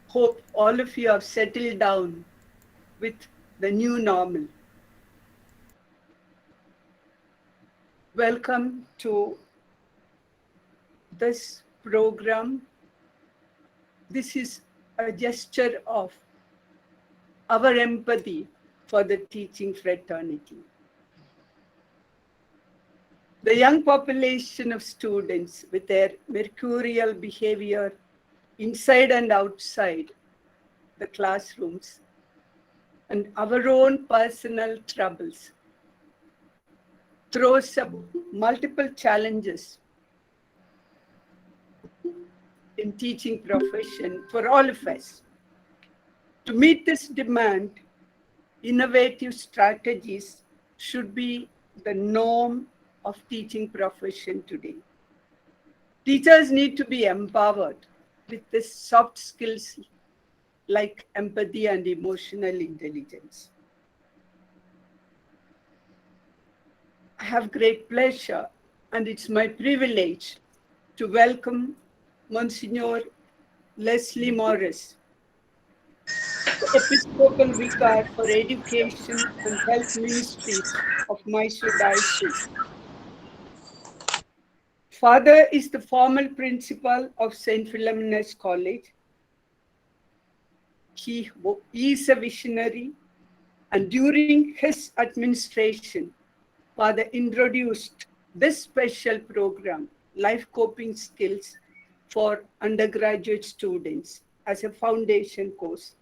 Hope all of you have settled down with the new normal. Welcome to this program. This is a gesture of our empathy for the teaching fraternity. The young population of students with their mercurial behavior inside and outside the classrooms and our own personal troubles throws up multiple challenges in teaching profession for all of us. To meet this demand, innovative strategies should be the norm of teaching profession today. Teachers need to be empowered with the soft skills like empathy and emotional intelligence. I have great pleasure and it's my privilege to welcome Monsignor Leslie Morris, Episcopal Vicar for Education and Health Ministries of Mysore Diocese. Father is the formal principal of St. PHILOMENA'S College. He is a visionary, and during his administration, Father introduced this special program, Life Coping Skills for undergraduate students, as a foundation course.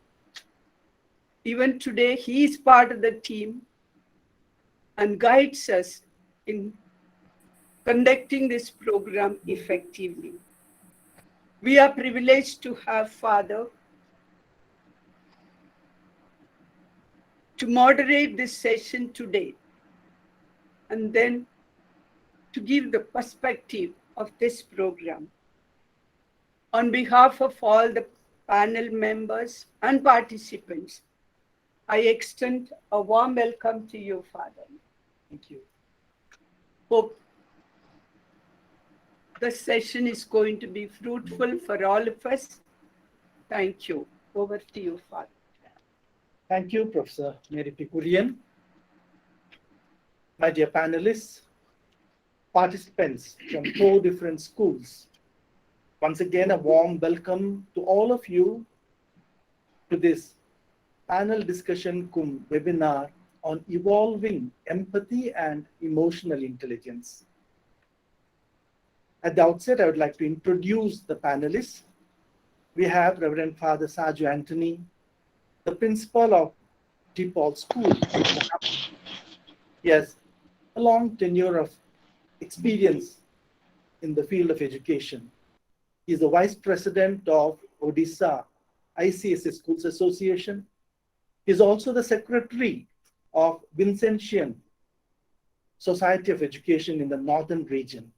Even today, he is part of the team and guides us in conducting this program effectively. We are privileged to have Father to moderate this session today and then to give the perspective of this program. On behalf of all the panel members and participants, I extend a warm welcome to you, Father. Thank you. Hope the session is going to be fruitful for all of us. Thank you. Over to you, Father. Thank you, Professor Mary Pikurian. My dear panelists, participants from 4 different schools, once again a warm welcome to all of you to this panel discussion cum webinar on evolving empathy and emotional intelligence. At the outset, I would like to introduce the panelists. We have Reverend Father Saju Anthony, the principal of DePaul School. He has a long tenure of experience in the field of education. He is the vice president of Odisha ICSA Schools Association. He is also the secretary of Vincentian Society of Education in the northern region.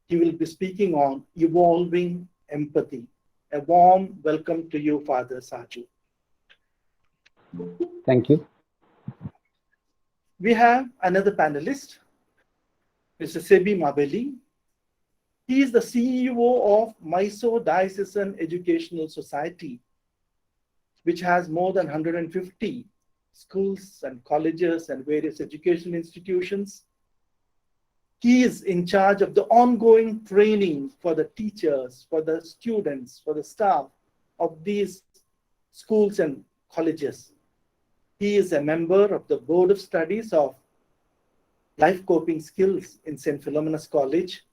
He will be speaking on evolving empathy. A warm welcome to you, Father Saju. Thank you. We have another panelist, Mr. Sebi Mabeli. He is the CEO of Mysore Diocesan Educational Society, which has more than 150 schools and colleges and various education institutions. He is in charge of the ongoing training for the teachers, for the students, for the staff of these schools and colleges. He is a member of the Board of Studies of Life Coping Skills in St. PHILOMENA'S College.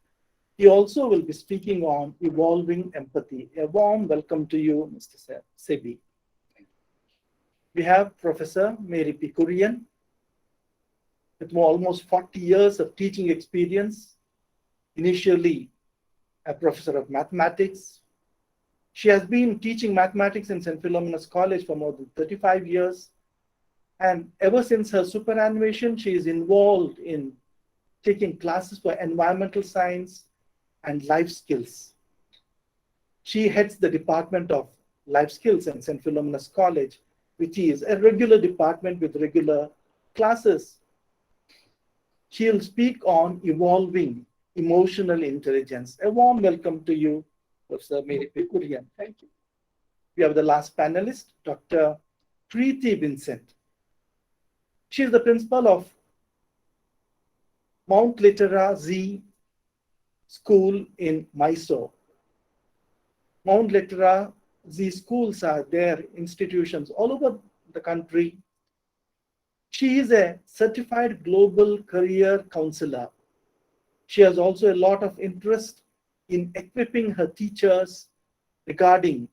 He also will be speaking on evolving empathy. A warm welcome to you, Mr. Sebi. We have Professor Mary Pikurian, with almost 40 years of teaching experience, initially a professor of mathematics. She has been teaching mathematics in St. PHILOMENA'S College for more than 35 years. And ever since her superannuation, she is involved in taking classes for environmental science and life skills. She heads the Department of Life Skills in St. PHILOMENA'S College, which is a regular department with regular classes. She will speak on evolving emotional intelligence. A warm welcome to you, Professor Mary Pikurian. Thank you. we have the last panelist, Dr. Preeti Vincent. She is the principal of Mount Litera-Z School in Mysore. Mount Litera-Z schools are there, institutions all over the country. She is a certified global career counselor. She has also a lot of interest in equipping her teachers regarding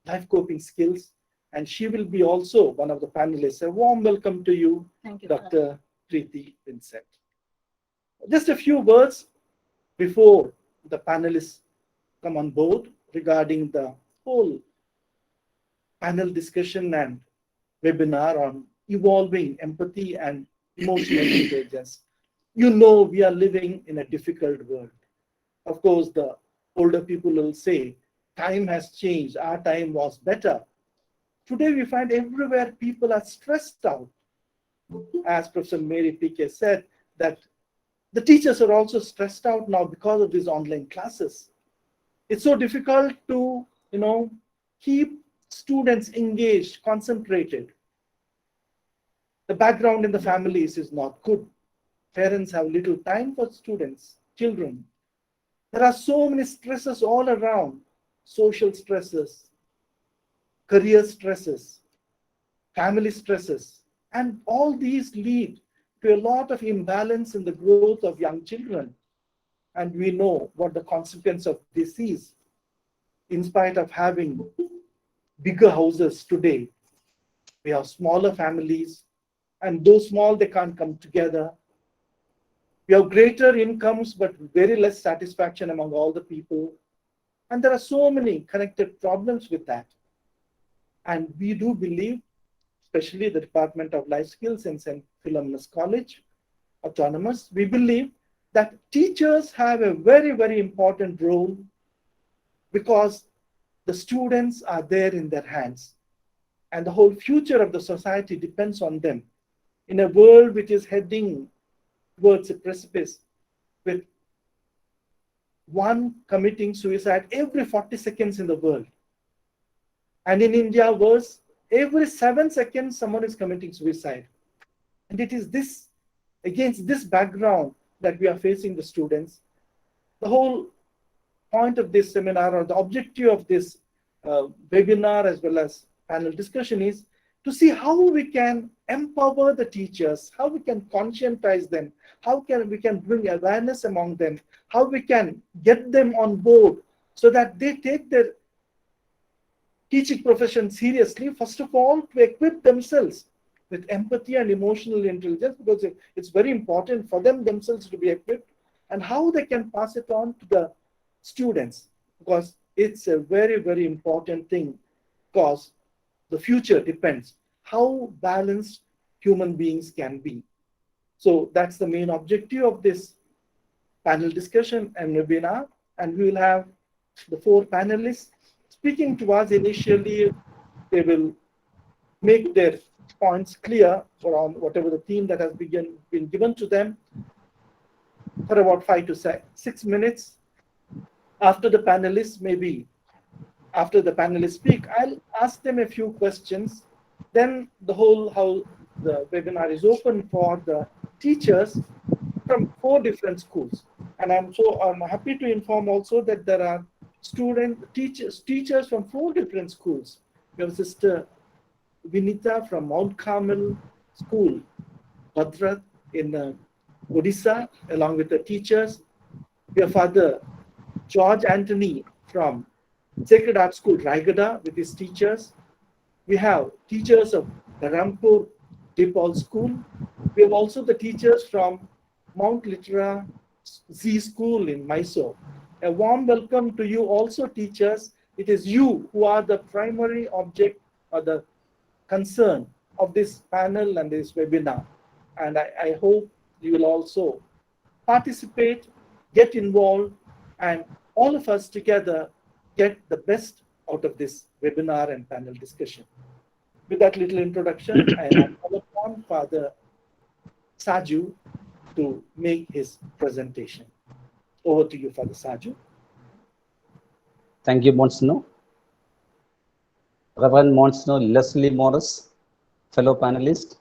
life coping skills, and she will be also one of the panelists. A warm welcome to you, Thank you, Dr. Preeti Vincent. Just a few words before the panelists come on board regarding the whole panel discussion and webinar on evolving empathy and emotional intelligence. You know, we are living in a difficult world. Of course, the older people will say, time has changed, our time was better. Today we find everywhere people are stressed out. As Professor Mary P.K. said, that the teachers are also stressed out now because of these online classes. It's so difficult to, keep students engaged, concentrated. The background in the families is not good. Parents have little time for students, children. There are so many stresses all around, social stresses, career stresses, family stresses, and all these lead to a lot of imbalance in the growth of young children. And we know what the consequence of this is. In spite of having bigger houses today, we have smaller families, and though small, they can't come together. We have greater incomes, but very less satisfaction among all the people. And there are so many connected problems with that. And we do believe, especially the Department of Life Skills in St. Philomena's College, Autonomous, we believe that teachers have a very, very important role because the students are there in their hands. And the whole future of the society depends on them. In a world which is heading towards a precipice, with one committing suicide every 40 seconds in the world. And in India, worse, every 7 seconds someone is committing suicide. And it is this, against this background, that we are facing the students. The whole point of this seminar, or the objective of this webinar as well as panel discussion, is to see how we can empower the teachers, how we can conscientize them, how we can bring awareness among them, how we can get them on board so that they take their teaching profession seriously, first of all, to equip themselves with empathy and emotional intelligence, because it's very important for them themselves to be equipped, and how they can pass it on to the students, because it's a very, very important thing, because the future depends how balanced human beings can be. So that's the main objective of this panel discussion and webinar. And we will have the 4 panelists speaking to us. Initially, they will make their points clear around whatever the theme that has been given to them for about 5 to 6 minutes. After the panelists, maybe after the panelists speak, I'll ask them a few questions. Then how the webinar is open for the teachers from 4 different schools. And I'm happy to inform also that there are teachers from 4 different schools. We have Sister Vinita from Mount Carmel School, Bhadra in Odisha, along with the teachers. We have Father George Anthony from Sacred Art School, Raigada, with his teachers. We have teachers of Rampur DePaul School. We have also the teachers from Mount Litera-Z School in Mysore. A warm welcome to you also, teachers. It is you who are the primary object or the concern of this panel and this webinar. And I hope you will also participate, get involved, and all of us together get the best out of this webinar and panel discussion. With that little introduction, I call upon Father Saju to make his presentation. Over to you, Father Saju. Thank you, Monsignor. Reverend Monsignor Leslie Morris, fellow panelists,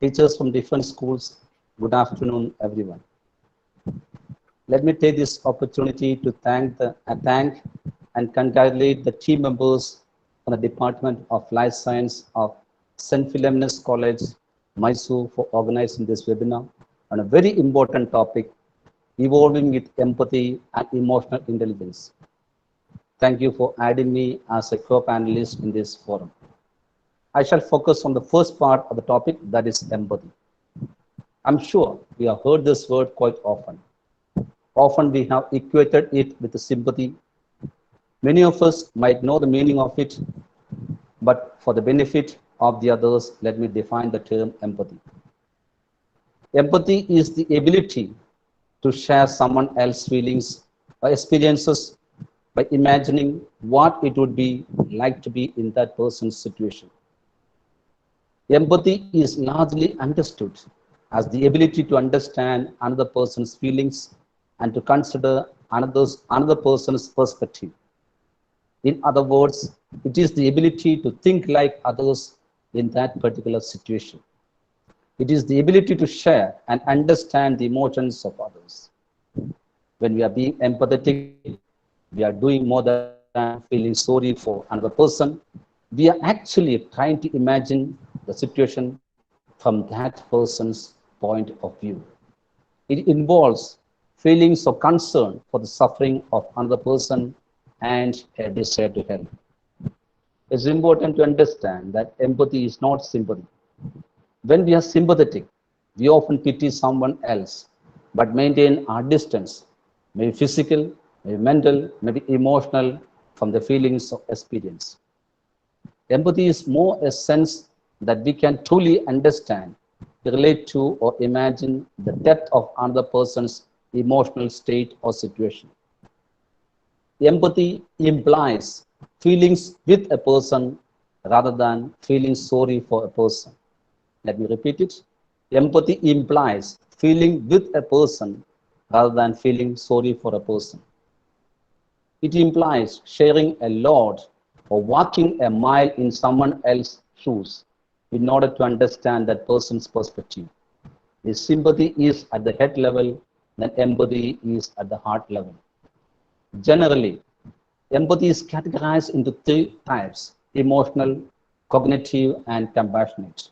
teachers from different schools, good afternoon, everyone. Let me take this opportunity to thank and congratulate the team members from the Department of Life Science of St. Philomena's College, Mysore, for organizing this webinar on a very important topic, evolving with empathy and emotional intelligence. Thank you for adding me as a co-panelist in this forum. I shall focus on the first part of the topic, that is empathy. I'm sure we have heard this word quite often. Often we have equated it with sympathy. Many of us might know the meaning of it, but for the benefit of the others, let me define the term empathy. Empathy is the ability to share someone else's feelings or experiences by imagining what it would be like to be in that person's situation. Empathy is largely understood as the ability to understand another person's feelings and to consider another person's perspective. In other words, it is the ability to think like others in that particular situation. It is the ability to share and understand the emotions of others. When we are being empathetic, we are doing more than feeling sorry for another person. We are actually trying to imagine the situation from that person's point of view. It involves feelings of concern for the suffering of another person and a desire to help. It's important to understand that empathy is not sympathy. When we are sympathetic, we often pity someone else, but maintain our distance, maybe physical, maybe mental, maybe emotional, from the feelings of experience. Empathy is more a sense that we can truly understand, relate to, or imagine the depth of another person's emotional state or situation. Empathy implies feelings with a person rather than feeling sorry for a person. Let me repeat it. Empathy implies feeling with a person rather than feeling sorry for a person. It implies sharing a load or walking a mile in someone else's shoes in order to understand that person's perspective. If sympathy is at the head level, then empathy is at the heart level. Generally, empathy is categorized into three types: emotional, cognitive, and compassionate.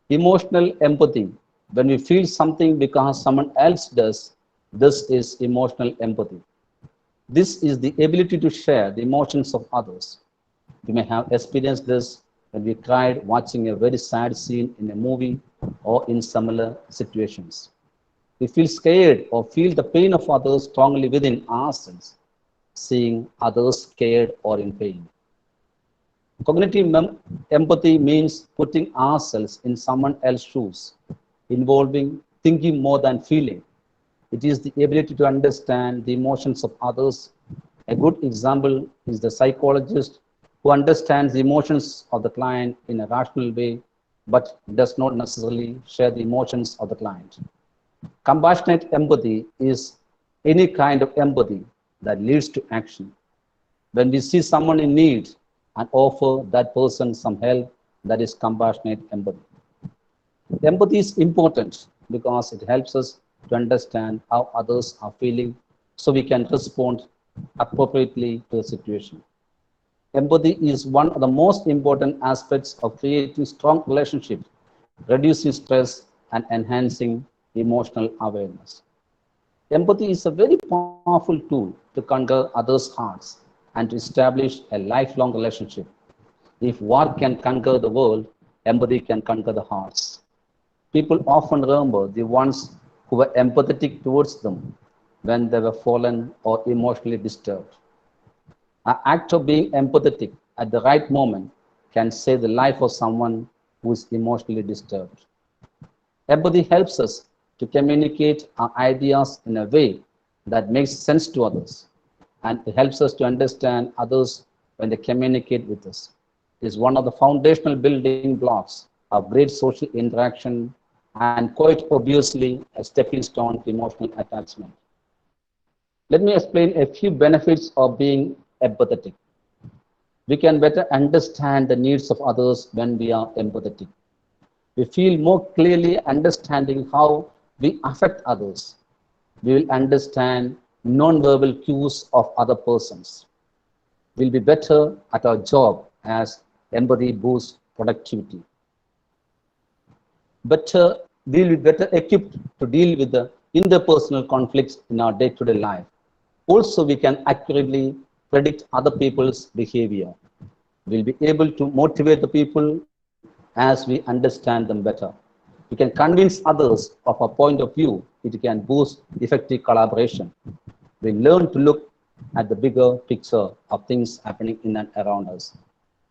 Emotional empathy, when we feel something because someone else does, this is emotional empathy. This is the ability to share the emotions of others. You may have experienced this when we cried watching a very sad scene in a movie or in similar situations. We feel scared or feel the pain of others strongly within ourselves, seeing others scared or in pain. Cognitive empathy means putting ourselves in someone else's shoes, involving thinking more than feeling. It is the ability to understand the emotions of others. A good example is the psychologist who understands the emotions of the client in a rational way, but does not necessarily share the emotions of the client. Compassionate empathy is any kind of empathy that leads to action. When we see someone in need and offer that person some help, that is compassionate empathy. Empathy is important because it helps us to understand how others are feeling so we can respond appropriately to the situation. Empathy is one of the most important aspects of creating strong relationships, reducing stress, and enhancing emotional awareness. Empathy is a very powerful tool to conquer others' hearts and to establish a lifelong relationship. If war can conquer the world, empathy can conquer the hearts. People often remember the ones who were empathetic towards them when they were fallen or emotionally disturbed. An act of being empathetic at the right moment can save the life of someone who is emotionally disturbed. Empathy helps us to communicate our ideas in a way that makes sense to others, and it helps us to understand others when they communicate with us. It is one of the foundational building blocks of great social interaction and quite obviously a stepping stone to emotional attachment. Let me explain a few benefits of being empathetic. We can better understand the needs of others when we are empathetic. We feel more clearly understanding how we affect others. We will understand non-verbal cues of other persons. We'll be better at our job as empathy boosts productivity. We'll be better equipped to deal with the interpersonal conflicts in our day-to-day life. Also, we can accurately predict other people's behavior. We'll be able to motivate the people as we understand them better. We can convince others of our point of view. It can boost effective collaboration. We learn to look at the bigger picture of things happening in and around us.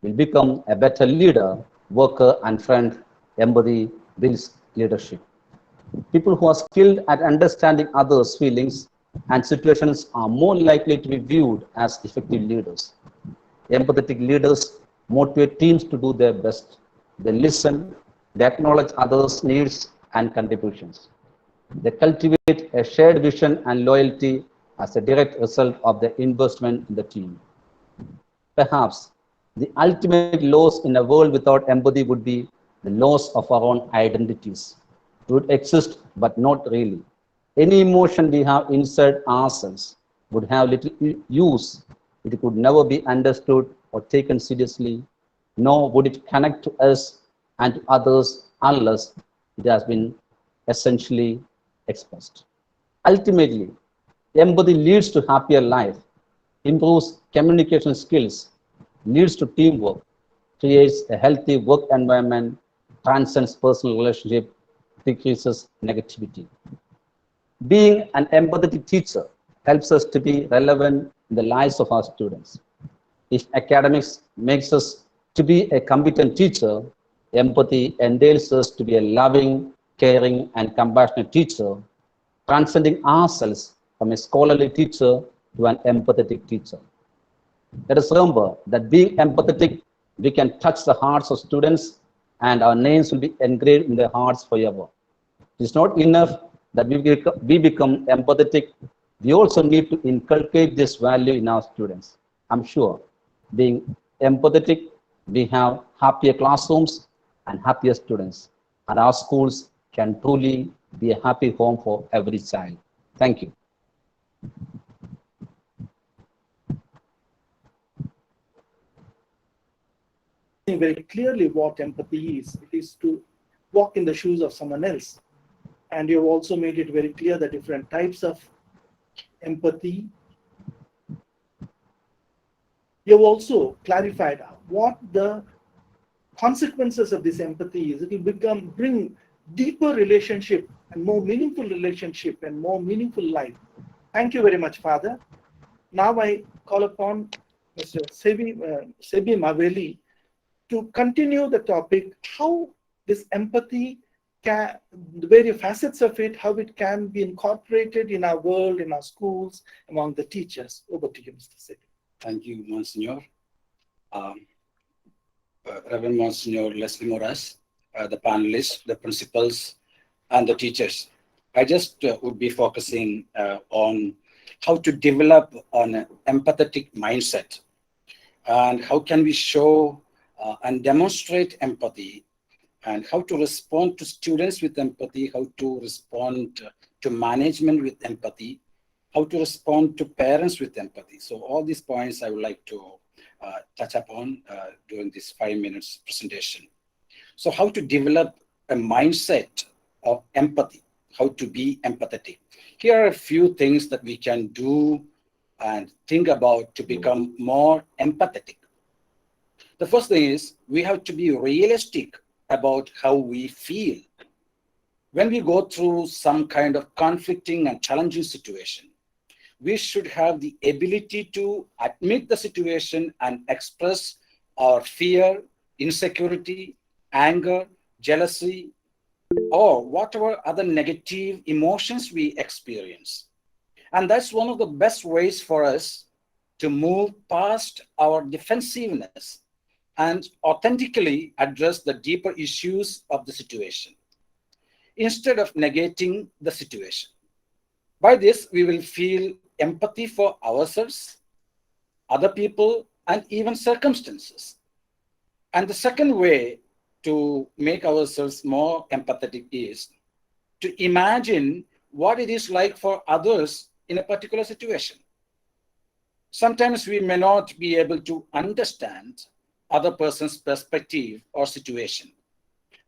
We'll become a better leader, worker, and friend. Empathy builds leadership. People who are skilled at understanding others' feelings and situations are more likely to be viewed as effective leaders. Empathetic leaders motivate teams to do their best. They listen, they acknowledge others' needs and contributions. They cultivate a shared vision and loyalty as a direct result of their investment in the team. Perhaps the ultimate loss in a world without empathy would be the loss of our own identities. It would exist, but not really. Any emotion we have inside ourselves would have little use. It could never be understood or taken seriously, nor would it connect to us and to others unless it has been essentially expressed. Ultimately, empathy leads to happier life, improves communication skills, leads to teamwork, creates a healthy work environment, transcends personal relationship, decreases negativity. Being an empathetic teacher helps us to be relevant in the lives of our students. If academics makes us to be a competent teacher, empathy entails us to be a loving, caring, and compassionate teacher, transcending ourselves from a scholarly teacher to an empathetic teacher. Let us remember that being empathetic, we can touch the hearts of students and our names will be engraved in their hearts forever. It's not enough that we become empathetic. We also need to inculcate this value in our students. I'm sure being empathetic, we have happier classrooms and happier students. And our schools can truly be a happy home for every child. Thank you. Very clearly what empathy is. It is to walk in the shoes of someone else. And you've also made it very clear the different types of empathy. You've also clarified what the consequences of this empathy is. It will bring deeper relationship and more meaningful relationship and more meaningful life. Thank you very much, Father. Now I call upon Mr. Sebi Maveli to continue the topic, how this empathy can, the various facets of it, how it can be incorporated in our world, in our schools, among the teachers. Over to you, Mr. Sebi. Thank you, Monsignor. Reverend Monsignor Leslie Moras, the panelists, the principals, and the teachers. I just would be focusing on how to develop an empathetic mindset and how can we show and demonstrate empathy and how to respond to students with empathy, how to respond to management with empathy, how to respond to parents with empathy. So all these points I would like to touch upon during this 5 minutes presentation. So how to develop a mindset of empathy, how to be empathetic. Here are a few things that we can do and think about to become more empathetic. The first thing is we have to be realistic about how we feel. When we go through some kind of conflicting and challenging situation, we should have the ability to admit the situation and express our fear, insecurity, anger, jealousy, or whatever other negative emotions we experience. And that's one of the best ways for us to move past our defensiveness and authentically address the deeper issues of the situation, instead of negating the situation. By this, we will feel empathy for ourselves, other people, and even circumstances. And the second way to make ourselves more empathetic is to imagine what it is like for others in a particular situation. Sometimes we may not be able to understand other person's perspective or situation,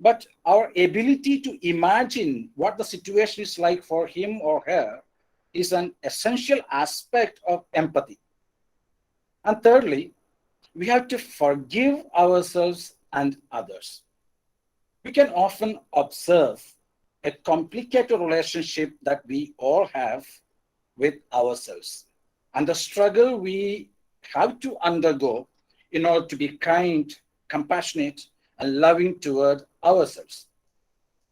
but our ability to imagine what the situation is like for him or her is an essential aspect of empathy. And thirdly, we have to forgive ourselves and others. We can often observe a complicated relationship that we all have with ourselves and the struggle we have to undergo in order to be kind, compassionate, and loving toward ourselves.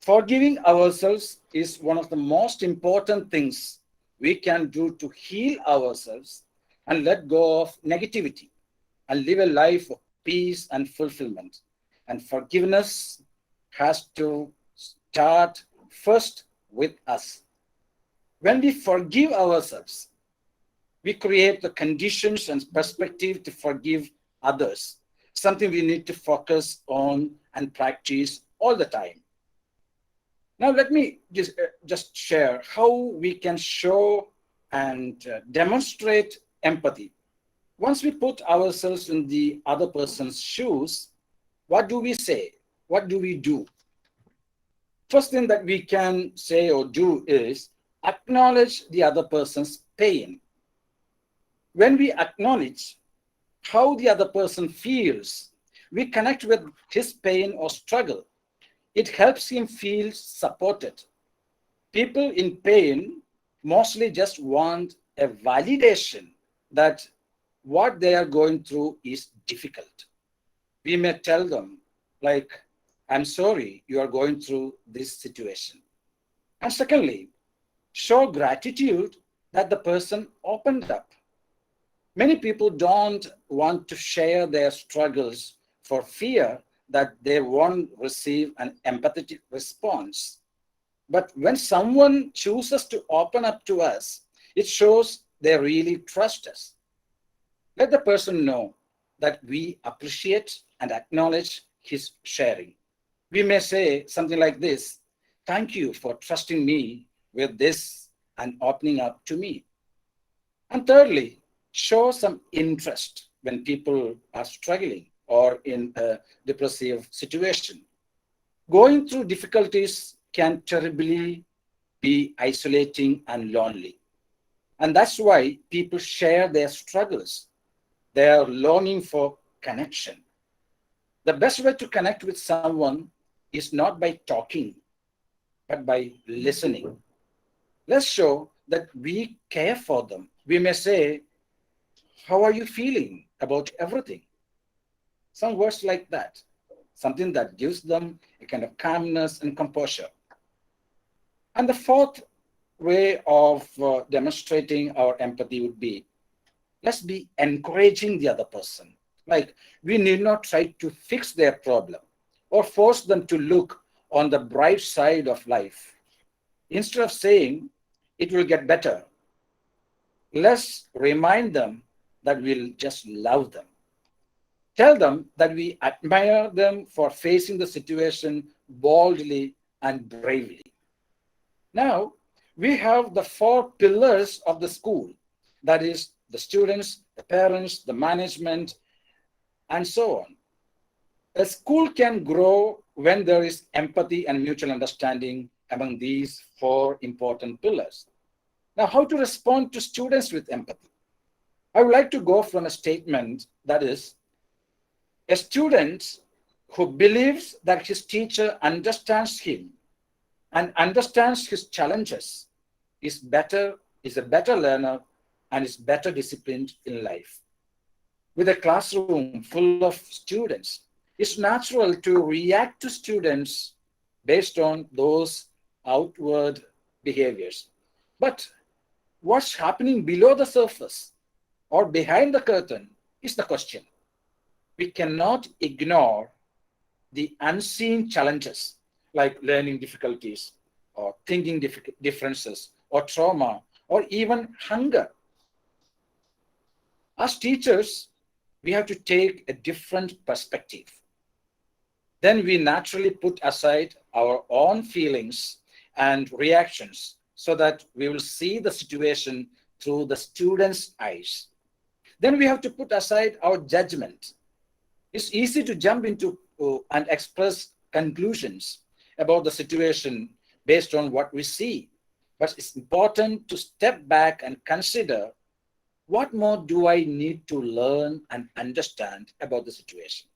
Forgiving ourselves is one of the most important things we can do to heal ourselves and let go of negativity and live a life of peace and fulfillment. And forgiveness has to start first with us. When we forgive ourselves, we create the conditions and perspective to forgive others, something we need to focus on and practice all the time. Now, let me just share how we can show and demonstrate empathy. Once we put ourselves in the other person's shoes, what do we say? What do we do? First thing that we can say or do is acknowledge the other person's pain. When we acknowledge how the other person feels, we connect with his pain or struggle. It helps him feel supported. People in pain mostly just want a validation that what they are going through is difficult. We may tell them, like, I'm sorry you are going through this situation. And secondly, show gratitude that the person opened up. Many people don't want to share their struggles for fear that they won't receive an empathetic response. But when someone chooses to open up to us, it shows they really trust us. Let the person know that we appreciate and acknowledge his sharing. We may say something like this: thank you for trusting me with this and opening up to me. And thirdly, show some interest when people are struggling or in a depressive situation. Going through difficulties can terribly be isolating and lonely. And that's why people share their struggles. They are longing for connection. The best way to connect with someone is not by talking, but by listening. Let's show that we care for them. We may say, how are you feeling about everything? Some words like that, something that gives them a kind of calmness and composure. And the fourth way of demonstrating our empathy would be, let's be encouraging the other person. Like, we need not try to fix their problem or force them to look on the bright side of life. Instead of saying, it will get better, let's remind them that we'll just love them. Tell them that we admire them for facing the situation boldly and bravely. Now, we have the four pillars of the school. That is, the students, the parents, the management, and so on. A school can grow when there is empathy and mutual understanding among these four important pillars. Now, how to respond to students with empathy? I would like to go from a statement that is, a student who believes that his teacher understands him and understands his challenges is a better learner and is better disciplined in life. With a classroom full of students, it's natural to react to students based on those outward behaviors. But what's happening below the surface or behind the curtain is the question. We cannot ignore the unseen challenges like learning difficulties or thinking differences or trauma or even hunger. As teachers, we have to take a different perspective. Then we naturally put aside our own feelings and reactions so that we will see the situation through the student's eyes. Then we have to put aside our judgment. It's easy to jump into and express conclusions about the situation based on what we see. But it's important to step back and consider, what more do I need to learn and understand about the situation?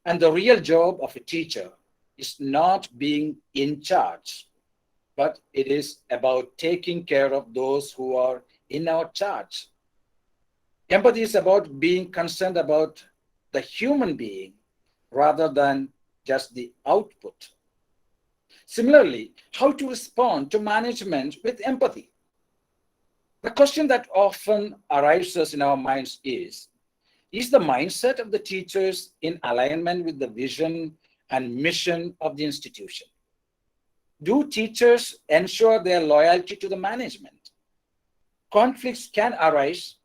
And the real job of a teacher is not being in charge, but it is about taking care of those who are in our charge. Empathy is about being concerned about the human being rather than just the output. Similarly, how to respond to management with empathy? The question that often arises in our minds is the mindset of the teachers in alignment with the vision and mission of the institution? Do teachers ensure their loyalty to the management? Conflicts can arise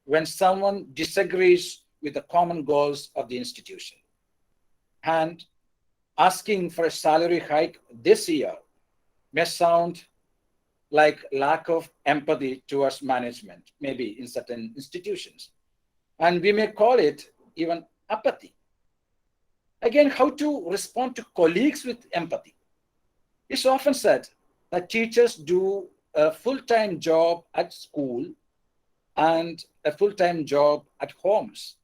when someone disagrees with the common goals of the institution. And asking for a salary hike this year may sound like lack of empathy towards management, maybe in certain institutions. And we may call it even apathy. Again, how to respond to colleagues with empathy? It's often said that teachers do a full-time job at school and a full-time job at homes.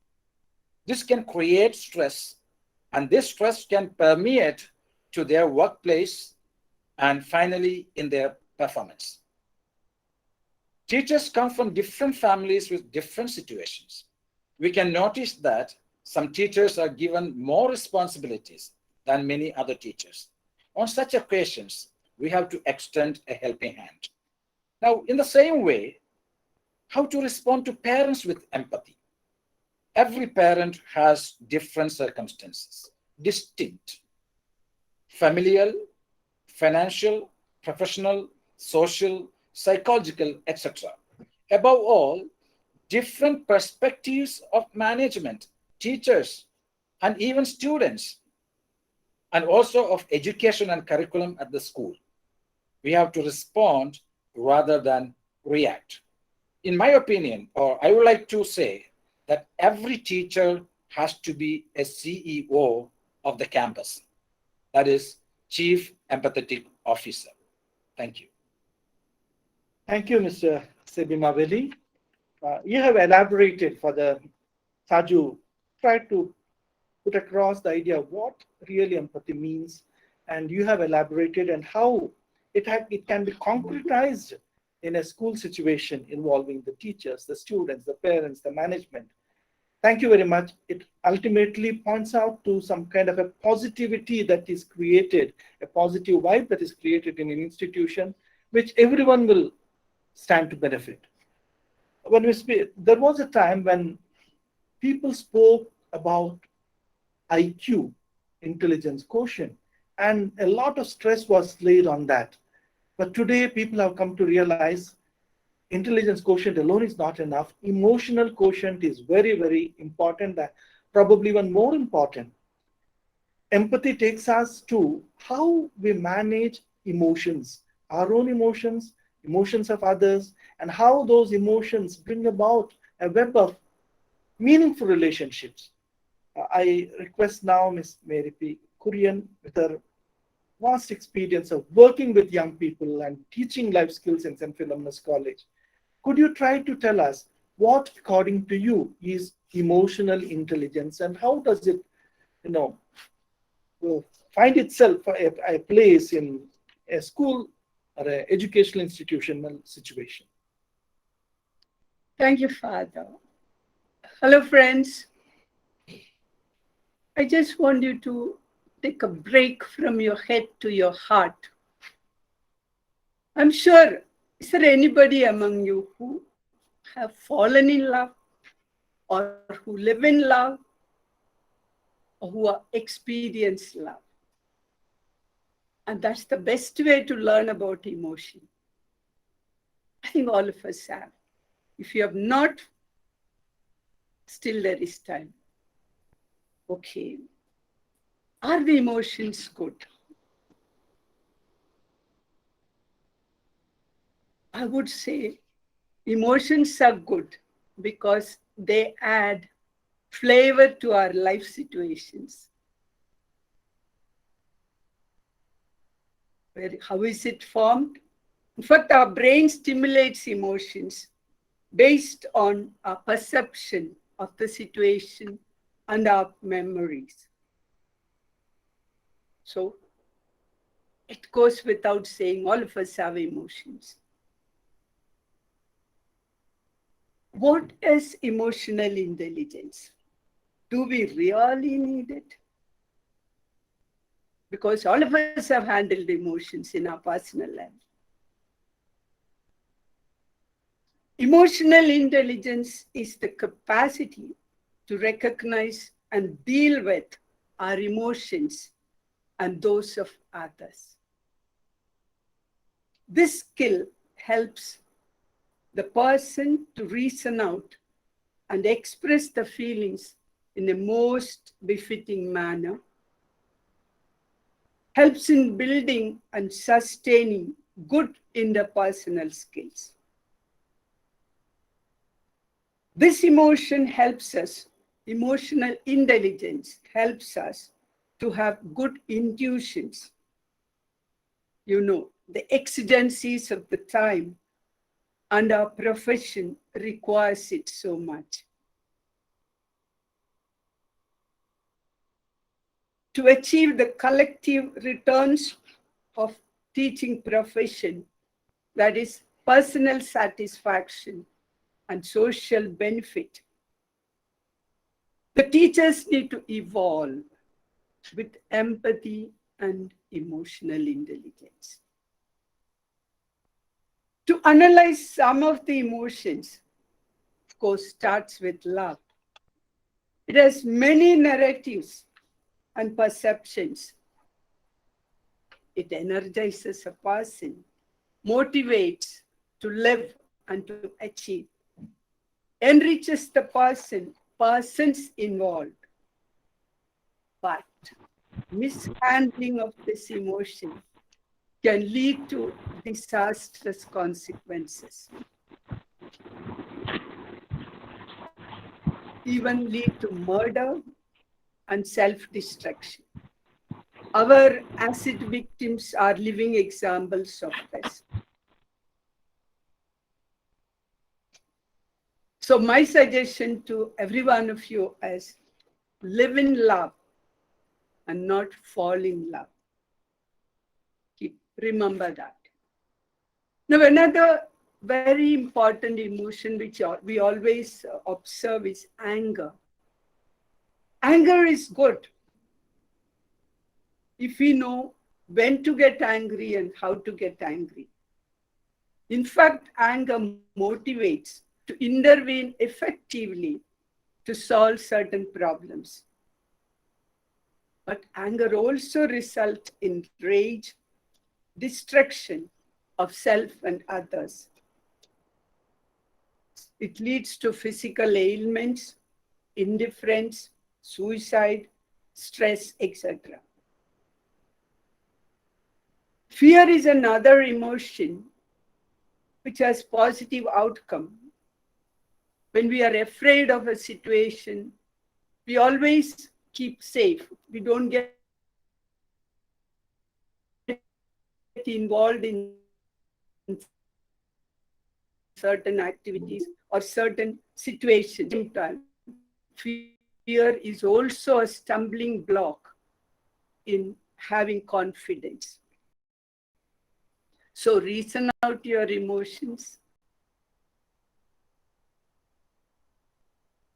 This can create stress, and this stress can permeate to their workplace and finally in their performance. Teachers come from different families with different situations. We can notice that some teachers are given more responsibilities than many other teachers. On such occasions, we have to extend a helping hand. Now, in the same way, how to respond to parents with empathy? Every parent has different circumstances, distinct, familial, financial, professional, social, psychological, etc. Above all, different perspectives of management, teachers, and even students, and also of education and curriculum at the school. We have to respond rather than react. In my opinion, or I would like to say that every teacher has to be a CEO of the campus. That is, Chief Empathetic Officer. Thank you. Thank you, Mr. Sebi Mabeli. You have elaborated for the Saju, tried to put across the idea of what really empathy means, and you have elaborated and how it can be concretized in a school situation involving the teachers, the students, the parents, the management. Thank you very much. It ultimately points out to some kind of a positivity that is created, a positive vibe that is created in an institution, which everyone will stand to benefit. When we speak, there was a time when people spoke about IQ, intelligence quotient, and a lot of stress was laid on that. But today, people have come to realize intelligence quotient alone is not enough. Emotional quotient is very, very important, probably even more important. Empathy takes us to how we manage emotions, our own emotions, emotions of others, and how those emotions bring about a web of meaningful relationships. I request now Ms. Mary P. Kurian, with her vast experience of working with young people and teaching life skills in St. Philomena's College. Could you try to tell us what, according to you, is emotional intelligence and how does it, find itself a place in a school or an educational institutional situation? Thank you, Father. Hello, friends. I just want you to take a break from your head to your heart. I'm sure, is there anybody among you who have fallen in love or who live in love or who have experienced love? And that's the best way to learn about emotion. I think all of us have. If you have not Still there is time. Okay. Are the emotions good? I would say emotions are good because they add flavor to our life situations. How is it formed? In fact, our brain stimulates emotions based on our perception of the situation and our memories. So it goes without saying, all of us have emotions. What is emotional intelligence? Do we really need it? Because all of us have handled emotions in our personal life. Emotional intelligence is the capacity to recognize and deal with our emotions and those of others. This skill helps the person to reason out and express the feelings in a most befitting manner, helps in building and sustaining good interpersonal skills. This emotional intelligence helps us to have good intuitions. You know, the exigencies of the time and our profession requires it so much. To achieve the collective returns of teaching profession, that is personal satisfaction and social benefit, the teachers need to evolve with empathy and emotional intelligence. To analyze some of the emotions, of course, starts with love. It has many narratives and perceptions. It energizes a person, motivates to live and to achieve, enriches the persons involved. But mishandling of this emotion can lead to disastrous consequences, even lead to murder and self-destruction. Our acid victims are living examples of this. So my suggestion to every one of you is live in love and not fall in love. Remember that. Now, another very important emotion which we always observe is anger. Anger is good if we know when to get angry and how to get angry. In fact, anger motivates to intervene effectively to solve certain problems. But anger also results in rage, destruction of self and others. It leads to physical ailments, indifference, suicide, stress, etc. Fear is another emotion which has positive outcome. When we are afraid of a situation, we always keep safe. We don't get involved in certain activities or certain situations. Fear is also a stumbling block in having confidence. So reason out your emotions.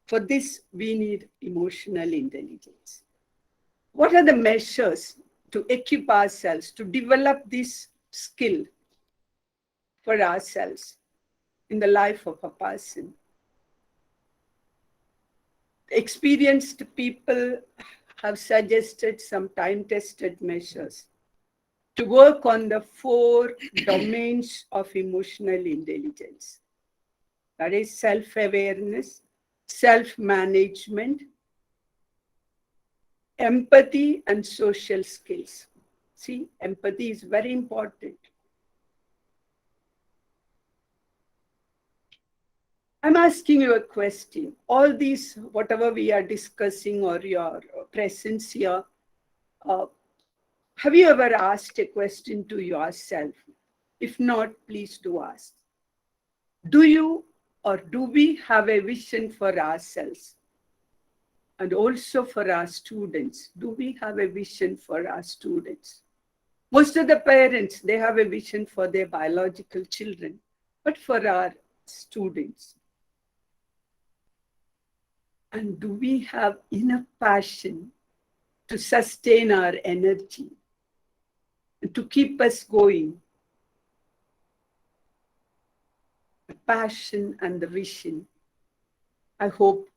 For this, we need emotional intelligence. What are the measures to equip ourselves, to develop this skill for ourselves in the life of a person? Experienced people have suggested some time-tested measures to work on the 4 domains of emotional intelligence. That is self-awareness, self-management, empathy, and social skills. See, empathy is very important. I'm asking you a question. All these, whatever we are discussing or your presence here, have you ever asked a question to yourself? If not, please do ask. Do you or do we have a vision for ourselves? And also for our students, do we have a vision for our students? Most of the parents, they have a vision for their biological children, but for our students. And do we have enough passion to sustain our energy, to keep us going? The passion and the vision. I hope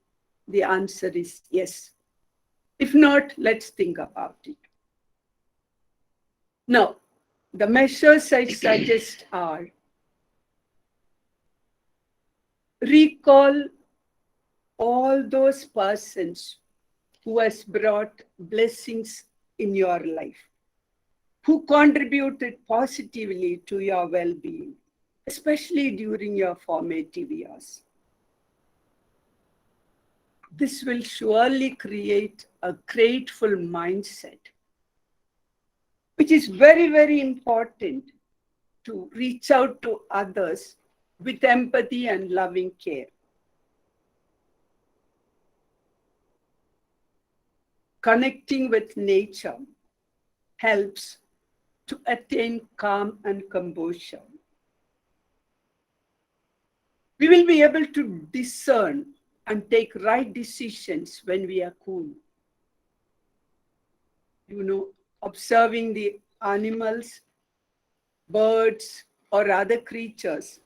the answer is yes. If not, let's think about it. Now, the measures I suggest are: recall all those persons who has brought blessings in your life, who contributed positively to your well-being, especially during your formative years. This will surely create a grateful mindset, which is very, very important to reach out to others with empathy and loving care. Connecting with nature helps to attain calm and composure. We will be able to discern and take right decisions when we are cool. You know, observing the animals, birds, or other creatures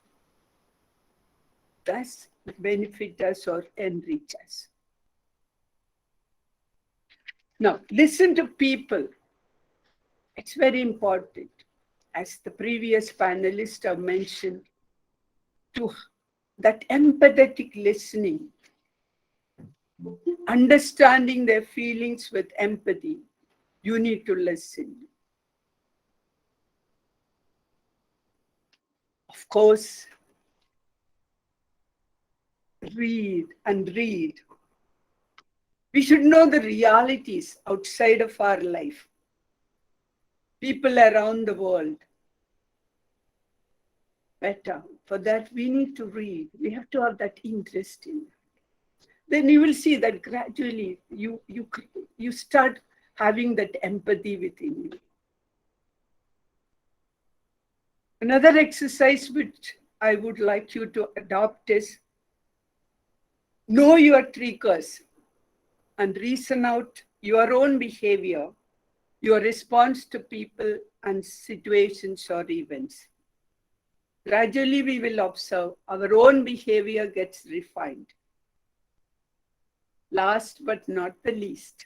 does benefit us or enrich us. Now, listen to people. It's very important, as the previous panelists have mentioned, to that empathetic listening, understanding their feelings with empathy. You need to listen. Of course, read and read. We should know the realities outside of our life, people around the world better. For that, we need to read. We have to have that interest in it. Then you will see that gradually you start having that empathy within you. Another exercise which I would like you to adopt is know your triggers and reason out your own behavior, your response to people and situations or events. Gradually, we will observe our own behavior gets refined. Last but not the least,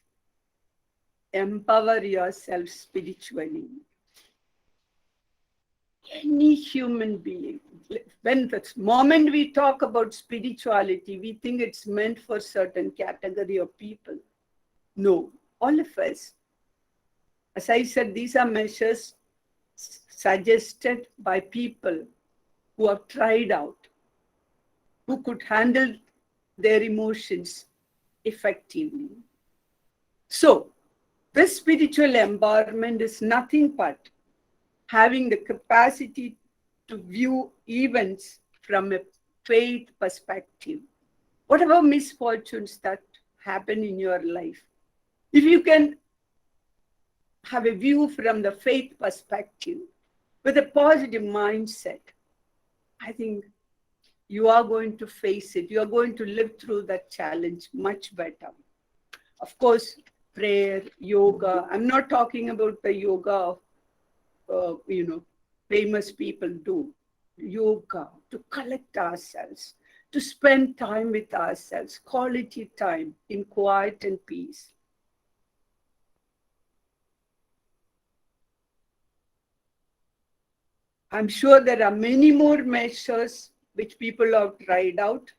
empower yourself spiritually. Any human being, when the moment we talk about spirituality, we think it's meant for certain category of people. No, all of us. As I said, these are measures suggested by people who have tried out, who could handle their emotions effectively. So, this spiritual empowerment is nothing but having the capacity to view events from a faith perspective. Whatever misfortunes that happen in your life, if you can have a view from the faith perspective with a positive mindset, I think you are going to face it. You are going to live through that challenge much better. Of course, prayer, yoga. I'm not talking about the yoga of, famous people do. Yoga, to collect ourselves, to spend time with ourselves, quality time in quiet and peace. I'm sure there are many more measures which people have tried out.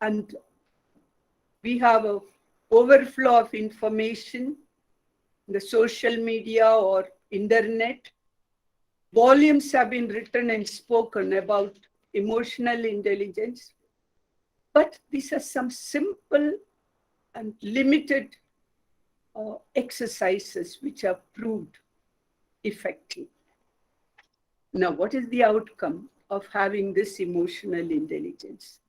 and we have an overflow of information in the social media or internet. Volumes have been written and spoken about emotional intelligence, but these are some simple and limited exercises which are proved effective. Now, what is the outcome of having this emotional intelligence?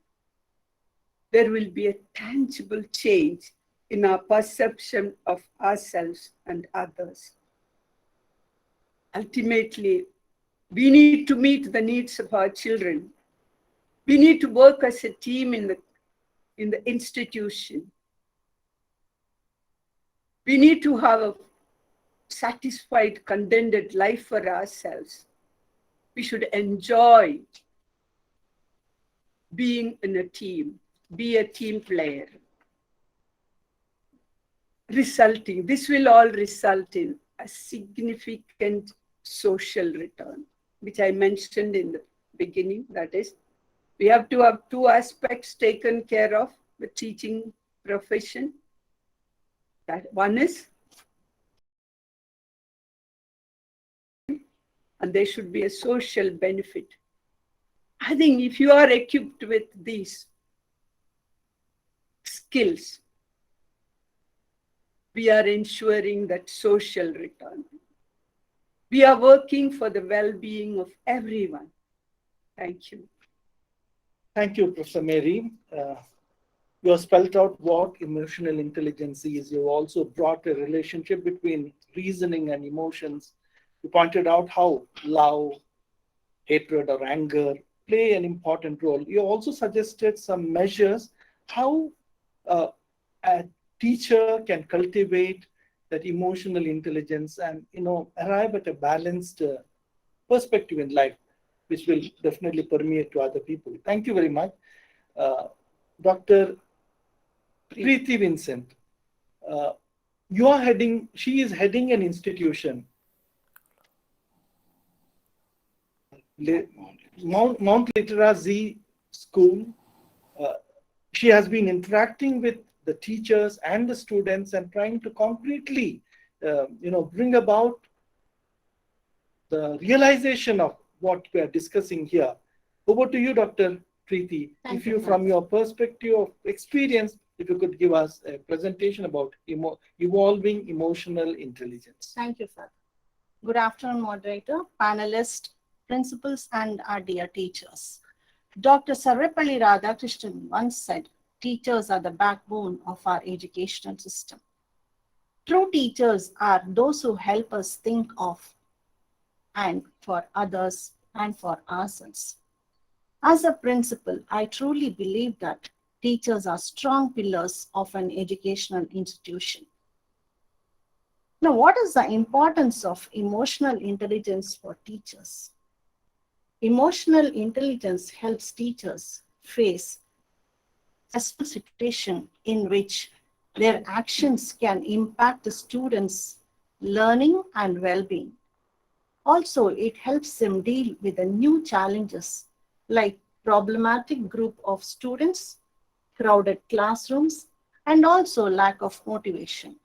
There will be a tangible change in our perception of ourselves and others. Ultimately, we need to meet the needs of our children. We need to work as a team in the institution. We need to have a satisfied, contented life for ourselves. We should enjoy being in a team, be a team player. This will all result in a significant social return, which I mentioned in the beginning. That is, we have to have two aspects taken care of the teaching profession. That one is, and there should be a social benefit. I think if you are equipped with these skills, we are ensuring that social return. We are working for the well-being of everyone. Thank you. Thank you, Professor Mary. You have spelled out what emotional intelligence is. You also brought a relationship between reasoning and emotions. You pointed out how love, hatred, or anger play an important role. You also suggested some measures how a teacher can cultivate that emotional intelligence and arrive at a balanced perspective in life, which will definitely permeate to other people. Thank you very much. Dr. Preeti Vincent, she is heading an institution, Mount Literacy School. She has been interacting with the teachers and the students and trying to concretely, bring about the realization of what we are discussing here. Over to you, Dr. Preeti. If you, from your perspective of experience, if you could give us a presentation about evolving emotional intelligence. Thank you, sir. Good afternoon, moderator, panelists, principals, and our dear teachers. Dr. Sarvepalli Radhakrishnan once said, teachers are the backbone of our educational system. True teachers are those who help us think of and for others and for ourselves. As a principal, I truly believe that teachers are strong pillars of an educational institution. Now, what is the importance of emotional intelligence for teachers? Emotional intelligence helps teachers face a situation in which their actions can impact the students' learning and well-being. Also, it helps them deal with the new challenges like problematic group of students, crowded classrooms, and also lack of motivation.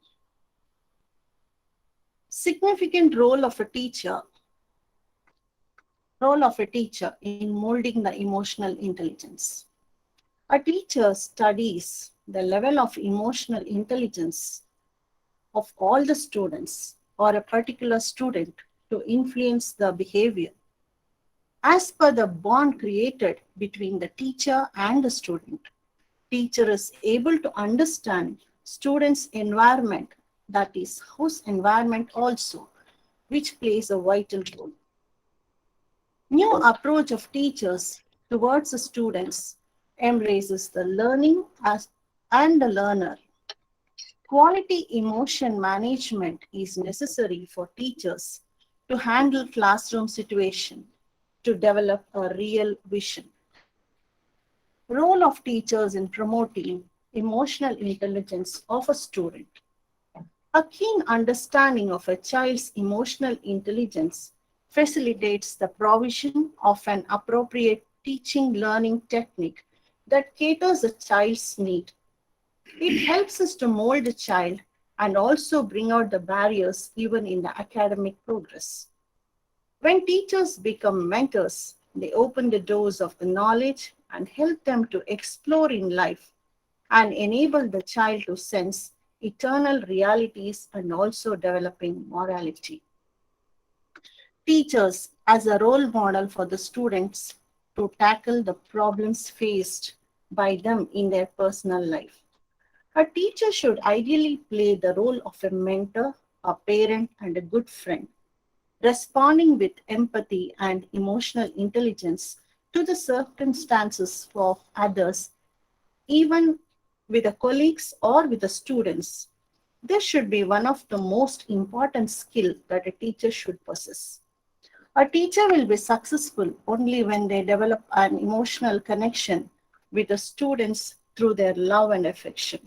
Significant role of a teacher in molding the emotional intelligence. A teacher studies the level of emotional intelligence of all the students or a particular student to influence the behavior. As per the bond created between the teacher and the student, teacher is able to understand student's environment, that is, host environment also, which plays a vital role. New approach of teachers towards the students embraces the learning and the learner. Quality emotion management is necessary for teachers to handle classroom situation, to develop a real vision. Role of teachers in promoting emotional intelligence of a student. A keen understanding of a child's emotional intelligence facilitates the provision of an appropriate teaching learning technique that caters a child's need. It helps us to mold the child and also bring out the barriers even in the academic progress. When teachers become mentors, they open the doors of the knowledge and help them to explore in life and enable the child to sense eternal realities and also developing morality. Teachers as a role model for the students to tackle the problems faced by them in their personal life. A teacher should ideally play the role of a mentor, a parent, and a good friend, responding with empathy and emotional intelligence to the circumstances of others, even with the colleagues or with the students. This should be one of the most important skills that a teacher should possess. A teacher will be successful only when they develop an emotional connection with the students through their love and affection.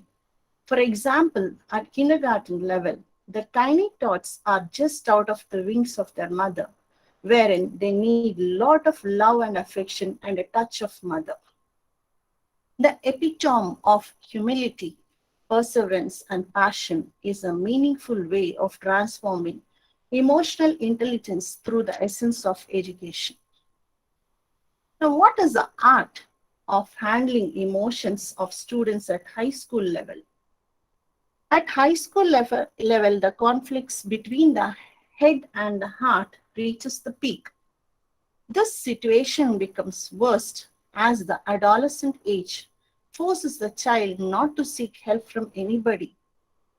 For example, at kindergarten level, the tiny tots are just out of the wings of their mother, wherein they need a lot of love and affection and a touch of mother. The epitome of humility, perseverance, and passion is a meaningful way of transforming emotional intelligence through the essence of education. Now, what is the art of handling emotions of students at high school level? At high school level, the conflicts between the head and the heart reaches the peak. This situation becomes worst as the adolescent age forces the child not to seek help from anybody.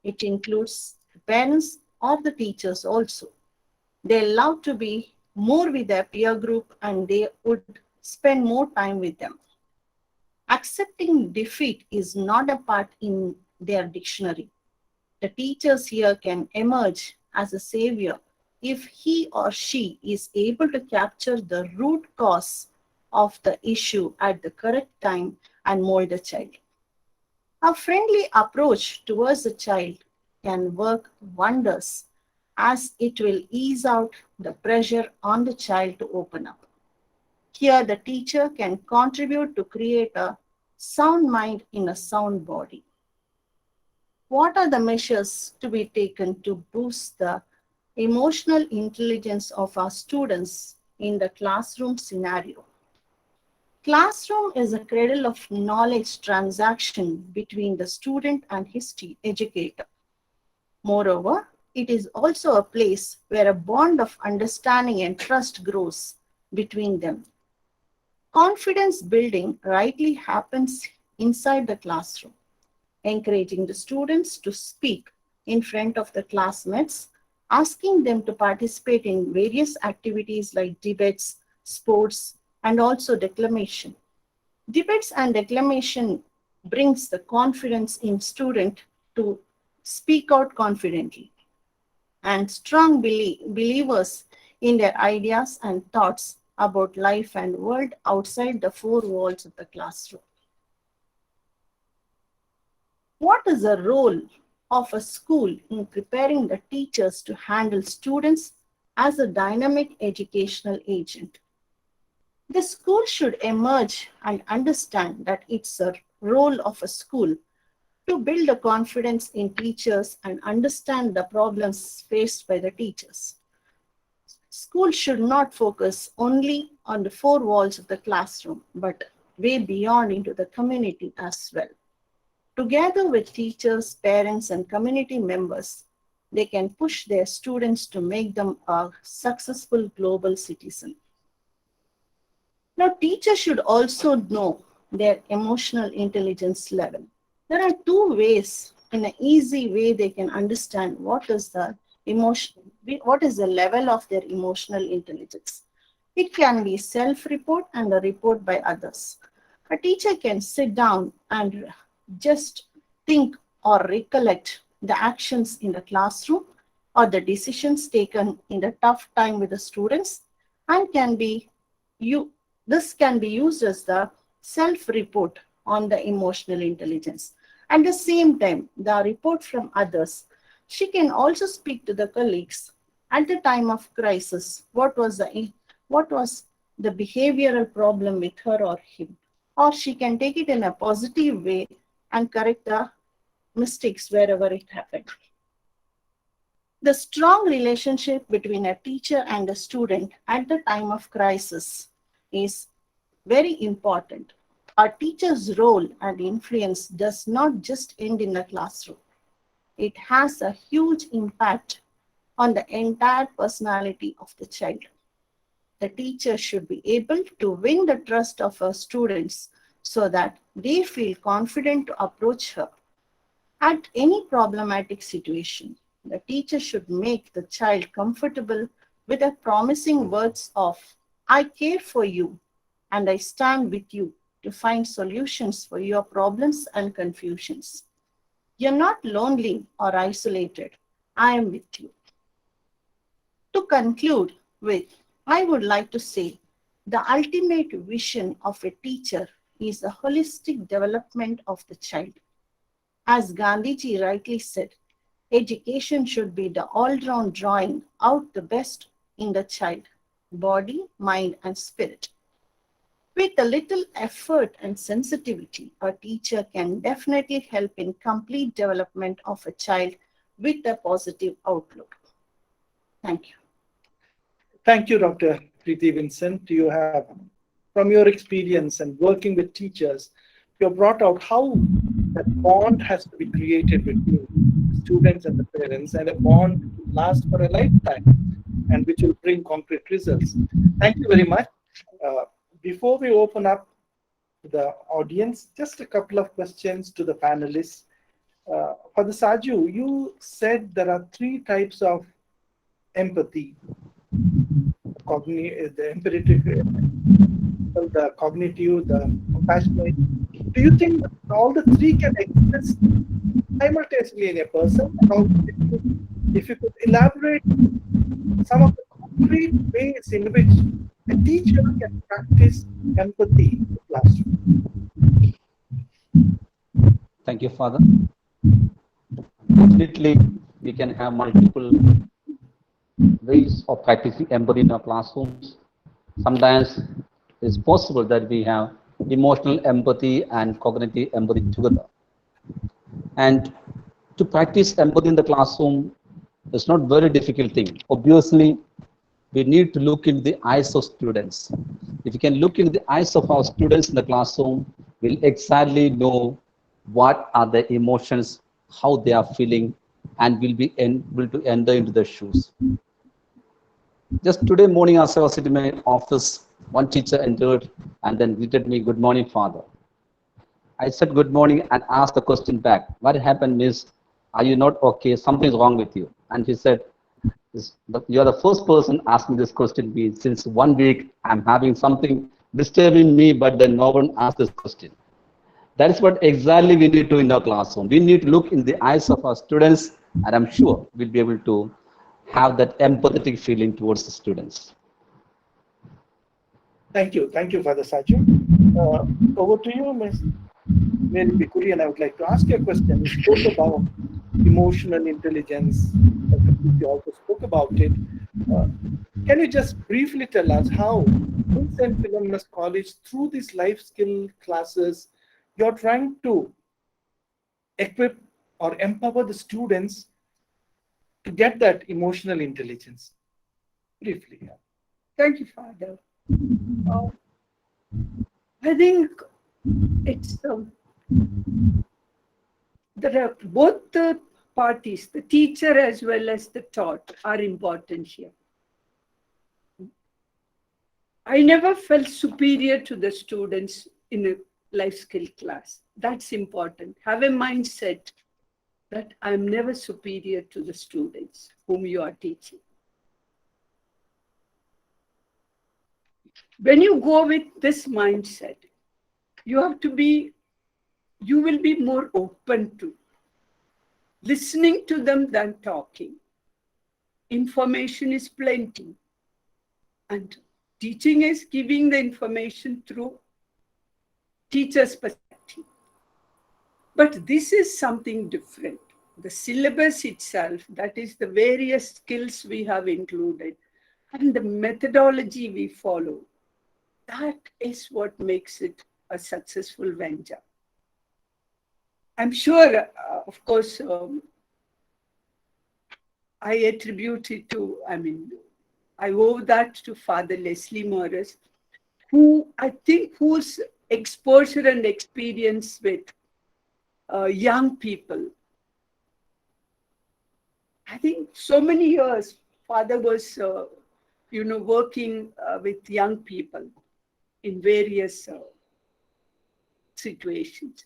It includes the parents or the teachers also. They love to be more with their peer group and they would spend more time with them. Accepting defeat is not a part in their dictionary. The teachers here can emerge as a savior if he or she is able to capture the root cause of the issue at the correct time and mold the child. A friendly approach towards the child can work wonders as it will ease out the pressure on the child to open up. Here, the teacher can contribute to create a sound mind in a sound body. What are the measures to be taken to boost the emotional intelligence of our students in the classroom scenario? Classroom is a cradle of knowledge transaction between the student and his educator. Moreover, it is also a place where a bond of understanding and trust grows between them. Confidence building rightly happens inside the classroom, encouraging the students to speak in front of the classmates, asking them to participate in various activities like debates, sports, and also declamation. Debates and declamation brings the confidence in student to speak out confidently and strong believers in their ideas and thoughts about life and world outside the four walls of the classroom. What is the role of a school in preparing the teachers to handle students as a dynamic educational agent? The school should emerge and understand that it's a role of a school to build the confidence in teachers and understand the problems faced by the teachers. School should not focus only on the four walls of the classroom, but way beyond into the community as well. Together with teachers, parents, and community members, they can push their students to make them a successful global citizen. Now, teachers should also know their emotional intelligence level. There are two ways, in an easy way, they can understand what is the level of their emotional intelligence. It can be self-report and a report by others. A teacher can sit down and just think or recollect the actions in the classroom or the decisions taken in the tough time with the students and this can be used as the self-report on the emotional intelligence. At the same time, the report from others, she can also speak to the colleagues at the time of crisis. What was the behavioral problem with her or him? or she can take it in a positive way and correct the mistakes wherever it happened. The strong relationship between a teacher and a student at the time of crisis is very important. A teacher's role and influence does not just end in the classroom. It has a huge impact on the entire personality of the child. The teacher should be able to win the trust of her students so that they feel confident to approach her. At any problematic situation, the teacher should make the child comfortable with the promising words of, "I care for you and I stand with you to find solutions for your problems and confusions. You're not lonely or isolated. I am with you." To conclude with, I would like to say the ultimate vision of a teacher is the holistic development of the child. As Gandhiji rightly said, education should be the all-round drawing out the best in the child, body, mind, and spirit. With a little effort and sensitivity, a teacher can definitely help in complete development of a child with a positive outlook. Thank you. Thank you, Dr. Preeti Vincent. You have, from your experience and working with teachers, you have brought out how that bond has to be created between students and the parents, and a bond which will last for a lifetime and which will bring concrete results. Thank you very much. Before we open up to the audience, just a couple of questions to the panelists. For the Saju, you said there are 3 types of empathy: the empirical, the cognitive, the compassionate. Do you think that all the 3 can exist simultaneously in a person? And if you could elaborate some of the concrete ways in which a teacher can practice empathy in the classroom. Thank you, Father. Definitely, we can have multiple ways of practicing empathy in our classrooms. Sometimes it's possible that we have emotional empathy and cognitive empathy together. And to practice empathy in the classroom is not a very difficult thing. Obviously, we need to look into the eyes of students. If we can look into the eyes of our students in the classroom, we'll exactly know what are the emotions, how they are feeling, and we'll be able to enter into their shoes. Just today morning, as I was sitting in my office, one teacher entered and then greeted me, "Good morning, Father." I said good morning and asked the question back. What happened, Miss? Are you not okay? Something's wrong with you. And he said, "You are the first person asking this question. Since 1 week, I'm having something disturbing me, but then no one asked this question." That is what exactly we need to do in our classroom. We need to look in the eyes of our students, and I'm sure we'll be able to have that empathetic feeling towards the students. Thank you, Father Saju. Over to you, Ms. Mary Bikuri, and I would like to ask you a question. You spoke about emotional intelligence. You also spoke about it. Can you just briefly tell us how in St. Philomena's College, through these life skill classes, you're trying to equip or empower the students to get that emotional intelligence? Briefly. Thank you, Father. I think it's there are both the parties, the teacher as well as the taught, are important here. I never felt superior to the students in a life skill class. That's important. Have a mindset that I'm never superior to the students whom you are teaching. When you go with this mindset, you will be more open to listening to them than talking. Information is plenty, and teaching is giving the information through teacher's perspective. But this is something different. The syllabus itself, that is the various skills we have included, and the methodology we follow, that is what makes it a successful venture. I'm sure, of course, I attribute it to, I owe that to Father Leslie Morris, who I think whose exposure and experience with young people. I think so many years, Father was, working with young people in various situations.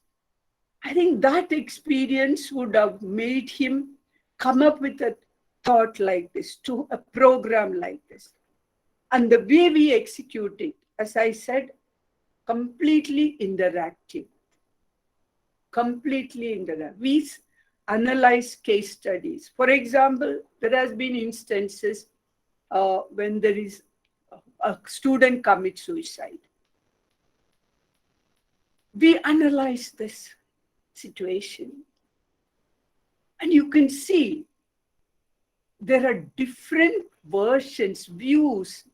I think that experience would have made him come up with a thought like this, to a program like this. And the way we execute it, as I said, completely interactive. Completely interactive. We analyze case studies. For example, there has been instances when there is a student commits suicide. We analyze this situation. And you can see there are different versions, views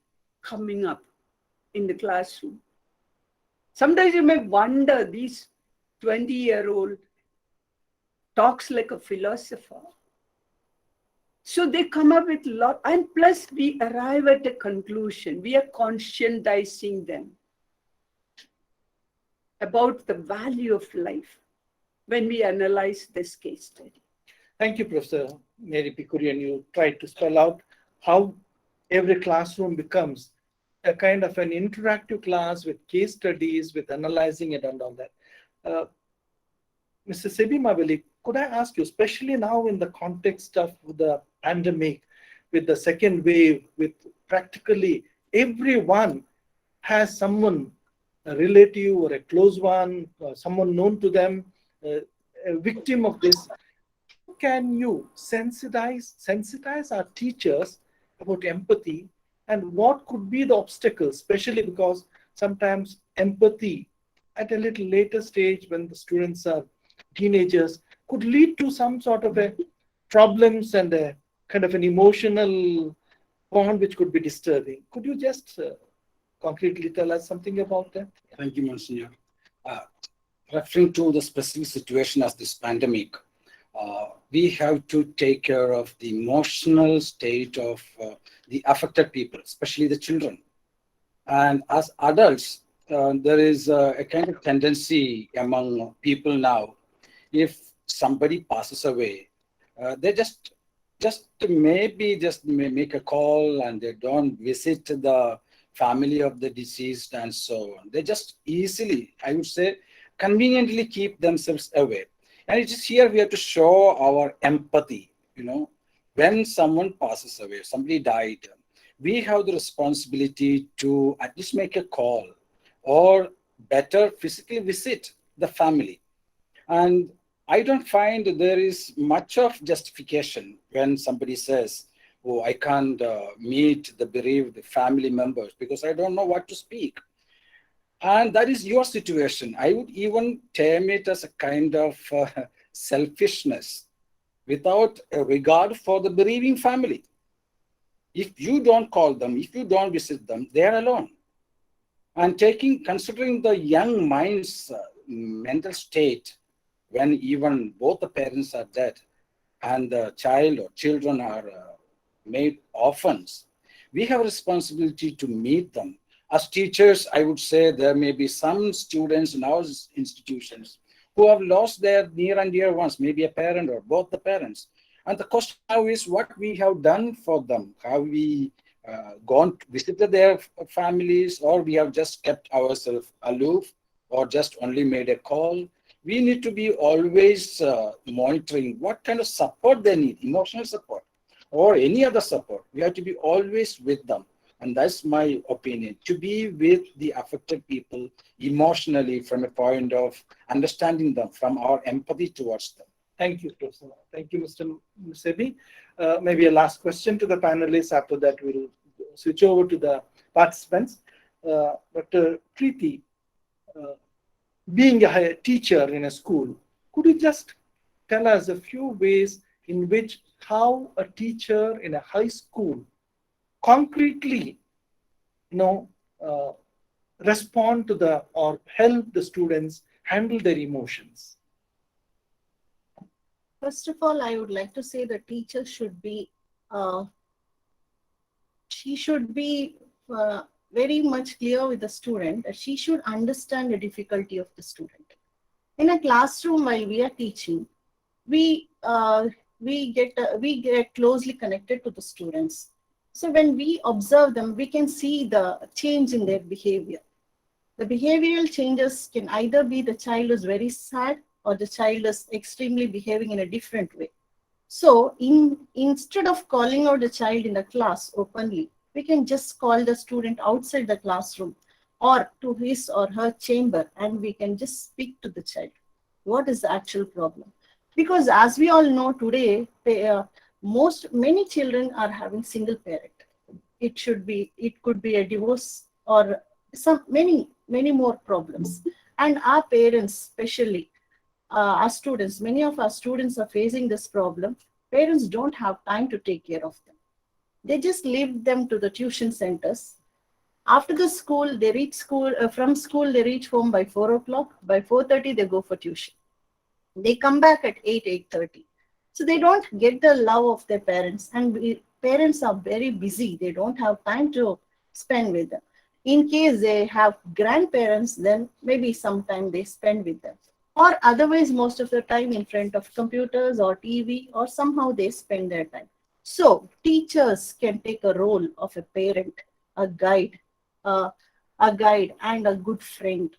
coming up in the classroom. Sometimes you may wonder, these 20-year-old talks like a philosopher. So they come up with a lot, and plus we arrive at a conclusion. We are conscientizing them about the value of life when we analyze this case study. Thank you, Professor Mary Picurian. You tried to spell out how every classroom becomes a kind of an interactive class with case studies, with analyzing it and all that. Mr. Sebi Mabeli, could I ask you, especially now in the context of the pandemic, with the second wave, with practically everyone has someone, a relative or a close one, or someone known to them, a victim of this. How can you sensitize our teachers about empathy, and what could be the obstacles, especially because sometimes empathy at a little later stage when the students are teenagers could lead to some sort of a problems and a kind of an emotional bond which could be disturbing. Could you just concretely tell us something about that? Thank you, Monsignor. Referring to the specific situation as this pandemic, we have to take care of the emotional state of the affected people, especially the children. And as adults, there is a kind of tendency among people now, if somebody passes away, they just make a call, and they don't visit the family of the deceased and so on. They just easily, I would say, conveniently keep themselves away. And it is here we have to show our empathy. When someone passes away, somebody died, we have the responsibility to at least make a call, or better, physically visit the family. And I don't find there is much of justification when somebody says, oh, I can't meet the bereaved family members because I don't know what to speak. And that is your situation. I would even term it as a kind of selfishness without a regard for the bereaving family. If you don't call them, if you don't visit them, they are alone. And considering the young mind's mental state, when even both the parents are dead and the child or children are made orphans, we have a responsibility to meet them. As teachers, I would say there may be some students in our institutions who have lost their near and dear ones, maybe a parent or both the parents. And the question now is what we have done for them. Have we gone to visited their families, or we have just kept ourselves aloof, or just only made a call? We need to be always monitoring what kind of support they need, emotional support or any other support. We have to be always with them. And that's my opinion, to be with the affected people emotionally from a point of understanding them, from our empathy towards them. Thank you, Professor. Thank you, Mr. Sebi. Maybe a last question to the panelists. After that, we'll switch over to the participants. Dr. Preeti, being a teacher in a school, could you just tell us a few ways in which how a teacher in a high school concretely, respond to the or help the students handle their emotions? First of all, I would like to say the teacher should be, she should be very much clear with the student that she should understand the difficulty of the student. In a classroom, while we are teaching, we get closely connected to the students. So when we observe them, we can see the change in their behavior. The behavioral changes can either be the child is very sad or the child is extremely behaving in a different way. So instead of calling out the child in the class openly, we can just call the student outside the classroom or to his or her chamber, and we can just speak to the child. What is the actual problem? Because as we all know today, many children are having single parent. It could be a divorce or many more problems. And our parents, especially our students, many of our students are facing this problem. Parents don't have time to take care of them. They just leave them to the tuition centers. After the school, they reach school, from school, they reach home by 4 o'clock. By 4:30, they go for tuition. They come back at 8:30. So they don't get the love of their parents, and parents are very busy. They don't have time to spend with them. In case they have grandparents, then maybe sometime they spend with them. Or otherwise, most of the time in front of computers or TV, or somehow they spend their time. So teachers can take a role of a parent, a guide, and a good friend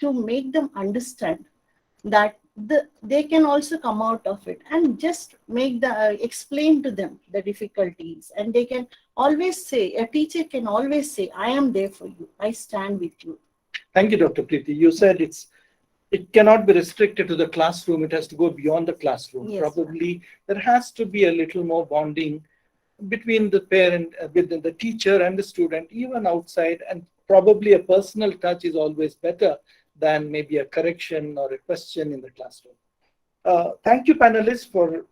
to make them understand that they can also come out of it, and just explain to them the difficulties. And they can always say, a teacher can always say, I am there for you, I stand with you. Thank you, Dr. Preeti. You said it cannot be restricted to the classroom. It has to go beyond the classroom. Yes, Probably there has to be a little more bonding between the parent, with the teacher and the student, even outside. And probably a personal touch is always better than maybe a correction or a question in the classroom. Thank you, panelists, for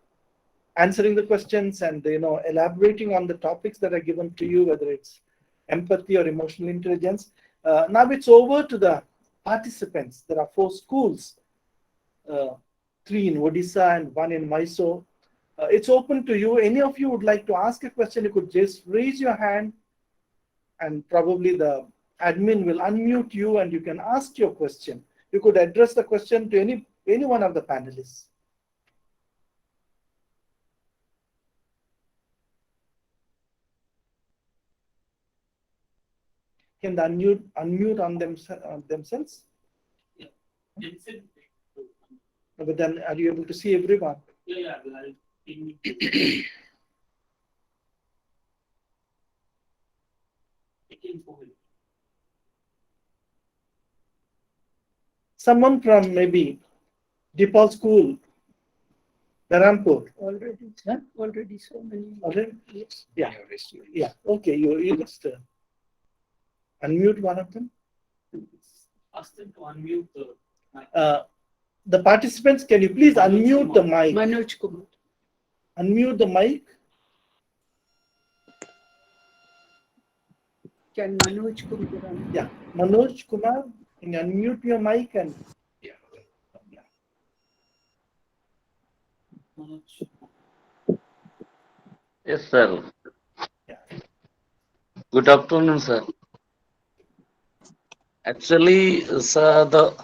answering the questions and elaborating on the topics that are given to you, whether it's empathy or emotional intelligence. Now it's over to the participants. There are 4 schools, 3 in Odisha and 1 in Mysore. It's open to you. Any of you would like to ask a question, you could just raise your hand, and probably the admin will unmute you and you can ask your question. You could address the question to any one of the panelists. Can they unmute on themselves? Yeah. But then are you able to see everyone? Yeah. Someone from maybe Dipal School, Narampur. Already so many. Already? Yeah. Yeah. Okay. You just unmute one of them. Ask them to unmute the mic. The participants, can you please unmute the mic? Manoj Kumar. Unmute the mic. Can Manoj Kumar? Yeah. Manoj Kumar, can you unmute your mic and Yes, sir. Yeah. Good afternoon, sir. Actually, sir, the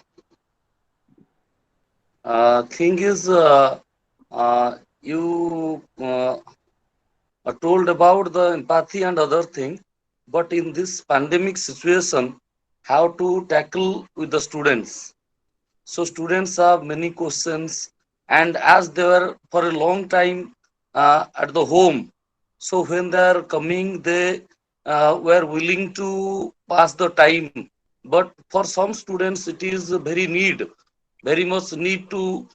thing is, you told about the empathy and other thing, but in this pandemic situation, how to tackle with the students. So students have many questions, and as they were for a long time at the home, so when they are coming, they were willing to pass the time. But for some students, it is very much need to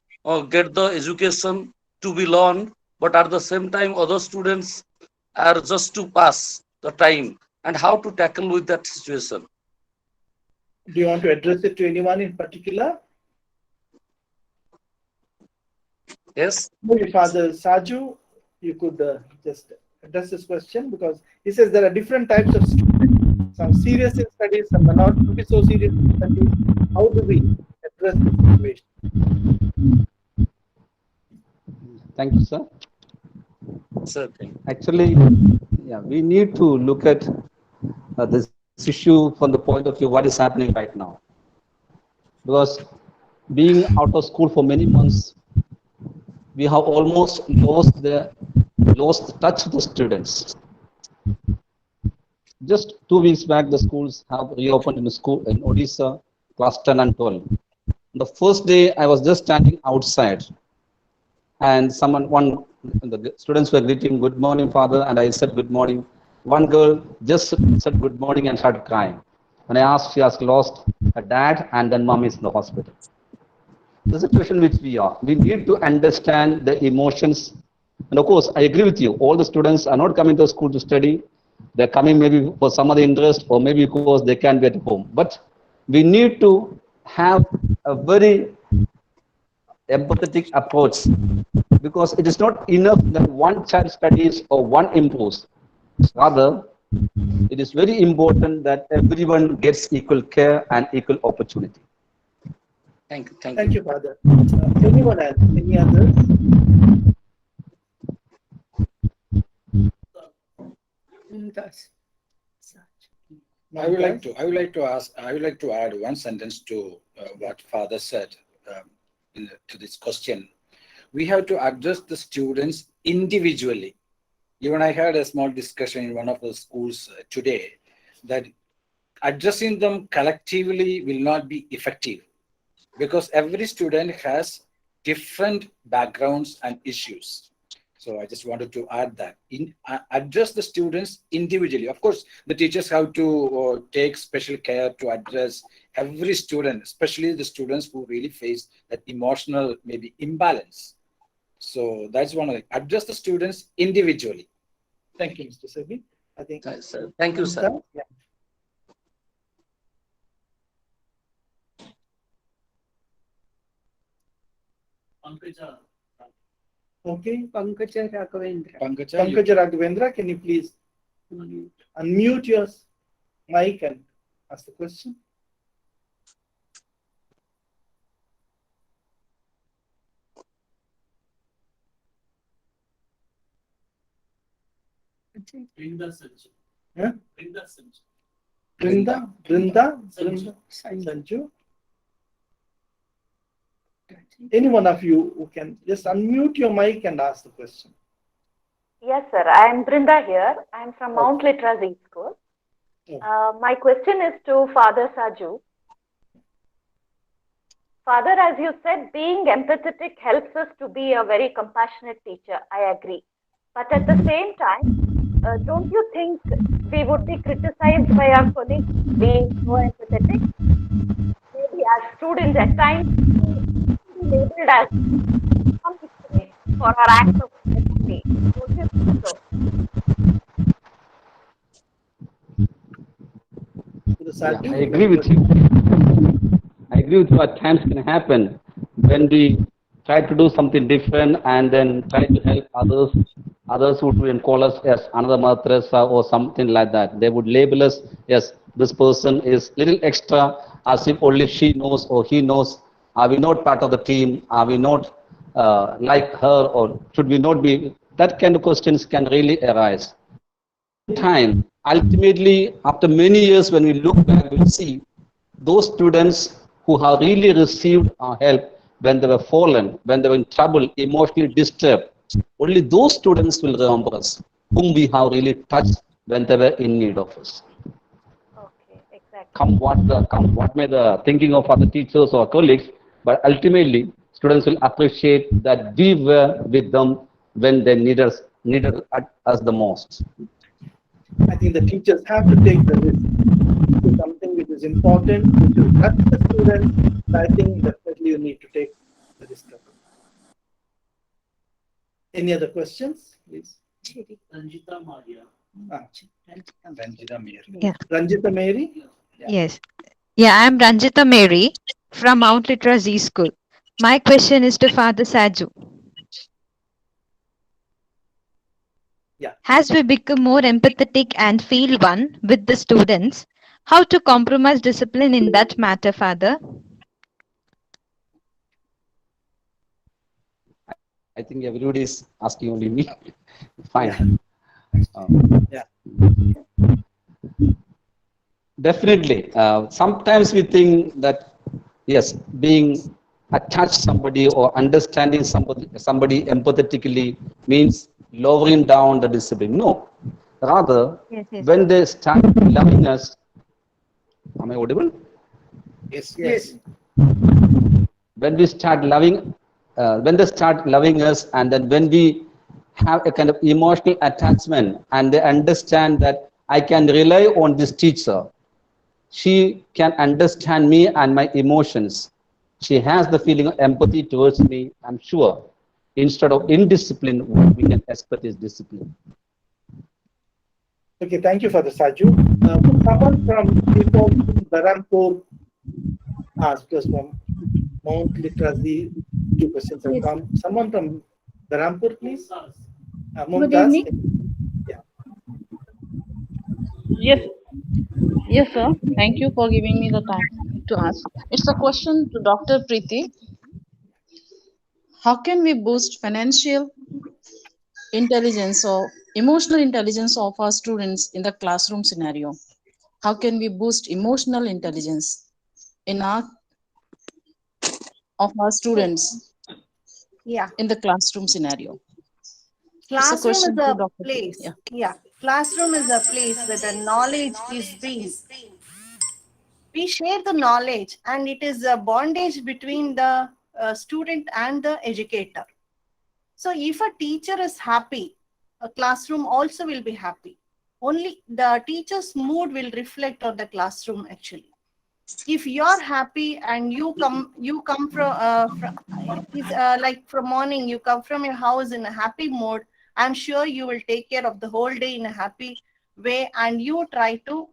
get the education to be learned. But at the same time, other students are just to pass the time. And how to tackle with that situation? do you want to address it to anyone in particular? Yes. Maybe Father Saju, you could just address this question, because he says there are different types of students. some serious in studies, some may not be so serious in studies. How do we address the situation? Thank you, sir. Sir, thank you. Actually, yeah, we need to look at this issue from the point of view what is happening right now. Because being out of school for many months, we have almost lost touch with the students. Just 2 weeks back, the schools have reopened in school in Odisha, class 10 and 12. The first day, I was just standing outside, and the students were greeting, "Good morning, father," and I said, "Good morning." One girl just said good morning and started crying. When I asked, she has lost her dad, and then mom is in the hospital. The situation which we are, we need to understand the emotions. And of course, I agree with you. All the students are not coming to school to study. They're coming maybe for some other interest or maybe because they can be at home. But we need to have a very empathetic approach, because it is not enough that one child studies or one improves. Rather, it is very important that everyone gets equal care and equal opportunity. Thank you. Thank Thank you. you, Father. Anyone else? Any others? Mumtaz. I would like to add one sentence to what Father said to this question. We have to address the students individually. Even I had a small discussion in one of the schools today that addressing them collectively will not be effective, because every student has different backgrounds and issues. So I just wanted to add that address the students individually. Of course, the teachers have to take special care to address every student, especially the students who really face that emotional maybe imbalance. So that's one of the, address the students individually. Thank you, Mr. Sebi. I think. Sir. Thank you, sir. Yeah. Pankaja. Okay. Pankaja Raghavendra. Pankaja Raghavendra, can you please unmute your mic and ask the question? Brinda Sanju. Yeah? Brinda Sanju. Brinda, Sanju. Any one of you who can just unmute your mic and ask the question. Yes, sir. I am Brinda here. I am from Mount Litera's School. My question is to Father Saju. Father, as you said, being empathetic helps us to be a very compassionate teacher. I agree. But at the same time, don't you think we would be criticized by our colleagues being so empathetic? Maybe as students at times, we be labeled as some mistake for our act of empathy. Don't you think so? Yeah, I agree with you. I agree with you. At times can happen when we try to do something different and then try to help others would even call us as another Mother Teresa or something like that. They would label us, yes, this person is little extra, as if only she knows or he knows. Are we not part of the team? Are we not like her, or should we not be? That kind of questions can really arise. Time, ultimately, after many years, when we look back, we'll see those students who have really received our help when they were fallen, when they were in trouble, emotionally disturbed. Only those students will remember us, whom we have really touched when they were in need of us. Okay, exactly. Come what may the thinking of other teachers or colleagues, but ultimately, students will appreciate that we were with them when they needed us the most. I think the teachers have to take the risk. This is something which is important, which will touch the students. I think definitely you need to take the risk of it. Any other questions, please? Ranjita Maria. Ranjita Mir. Yeah. Ranjita Mary? Yes. Yeah, I'm Ranjita Mary from Mount Litera's School. My question is to Father Saju. As we become more empathetic and feel one with the students, how to compromise discipline in that matter, Father? I think everybody is asking only me. Fine. Yeah. Yeah. Definitely. Sometimes we think that, yes, being attached to somebody or understanding somebody empathetically means lowering down the discipline. No. Rather, Yes, yes. when they start loving us, am I audible? Yes. Yes. When we start loving, when they start loving us, and then when we have a kind of emotional attachment and they understand that I can rely on this teacher, she can understand me and my emotions, she has the feeling of empathy towards me, I'm sure instead of indiscipline we can expect is discipline. Okay, thank you for the Saju. Could someone from Barampur ask, because from Mount Literacy, 2 questions have Yes. come. Someone from Barampur, please. Good Mumtaz. evening. Yeah. Yes, yes, sir. Thank you for giving me the time to ask. It's a question to Dr. Preeti. How can we boost financial intelligence or emotional intelligence of our students in the classroom scenario? How can we boost emotional intelligence in our students Yeah. in the classroom scenario? It's a Classroom is question to a Dr. Preeti. place. Yeah. Yeah. Classroom is a place where the knowledge is being. We share the knowledge, and it is a bondage between the student and the educator. So if a teacher is happy, a classroom also will be happy. Only the teacher's mood will reflect on the classroom actually. If you're happy and you come from like from morning, you come from your house in a happy mode, I'm sure you will take care of the whole day in a happy way, and you try to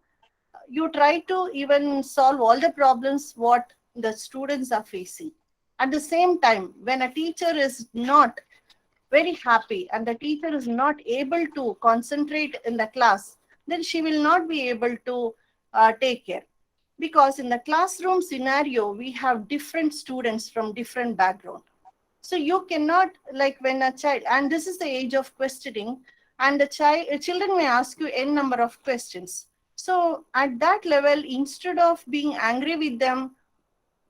even solve all the problems what the students are facing. At the same time, when a teacher is not very happy and the teacher is not able to concentrate in the class, then she will not be able to take care. Because in the classroom scenario, we have different students from different background. So you cannot, like when a child, and this is the age of questioning, and the children may ask you n number of questions. So at that level, instead of being angry with them,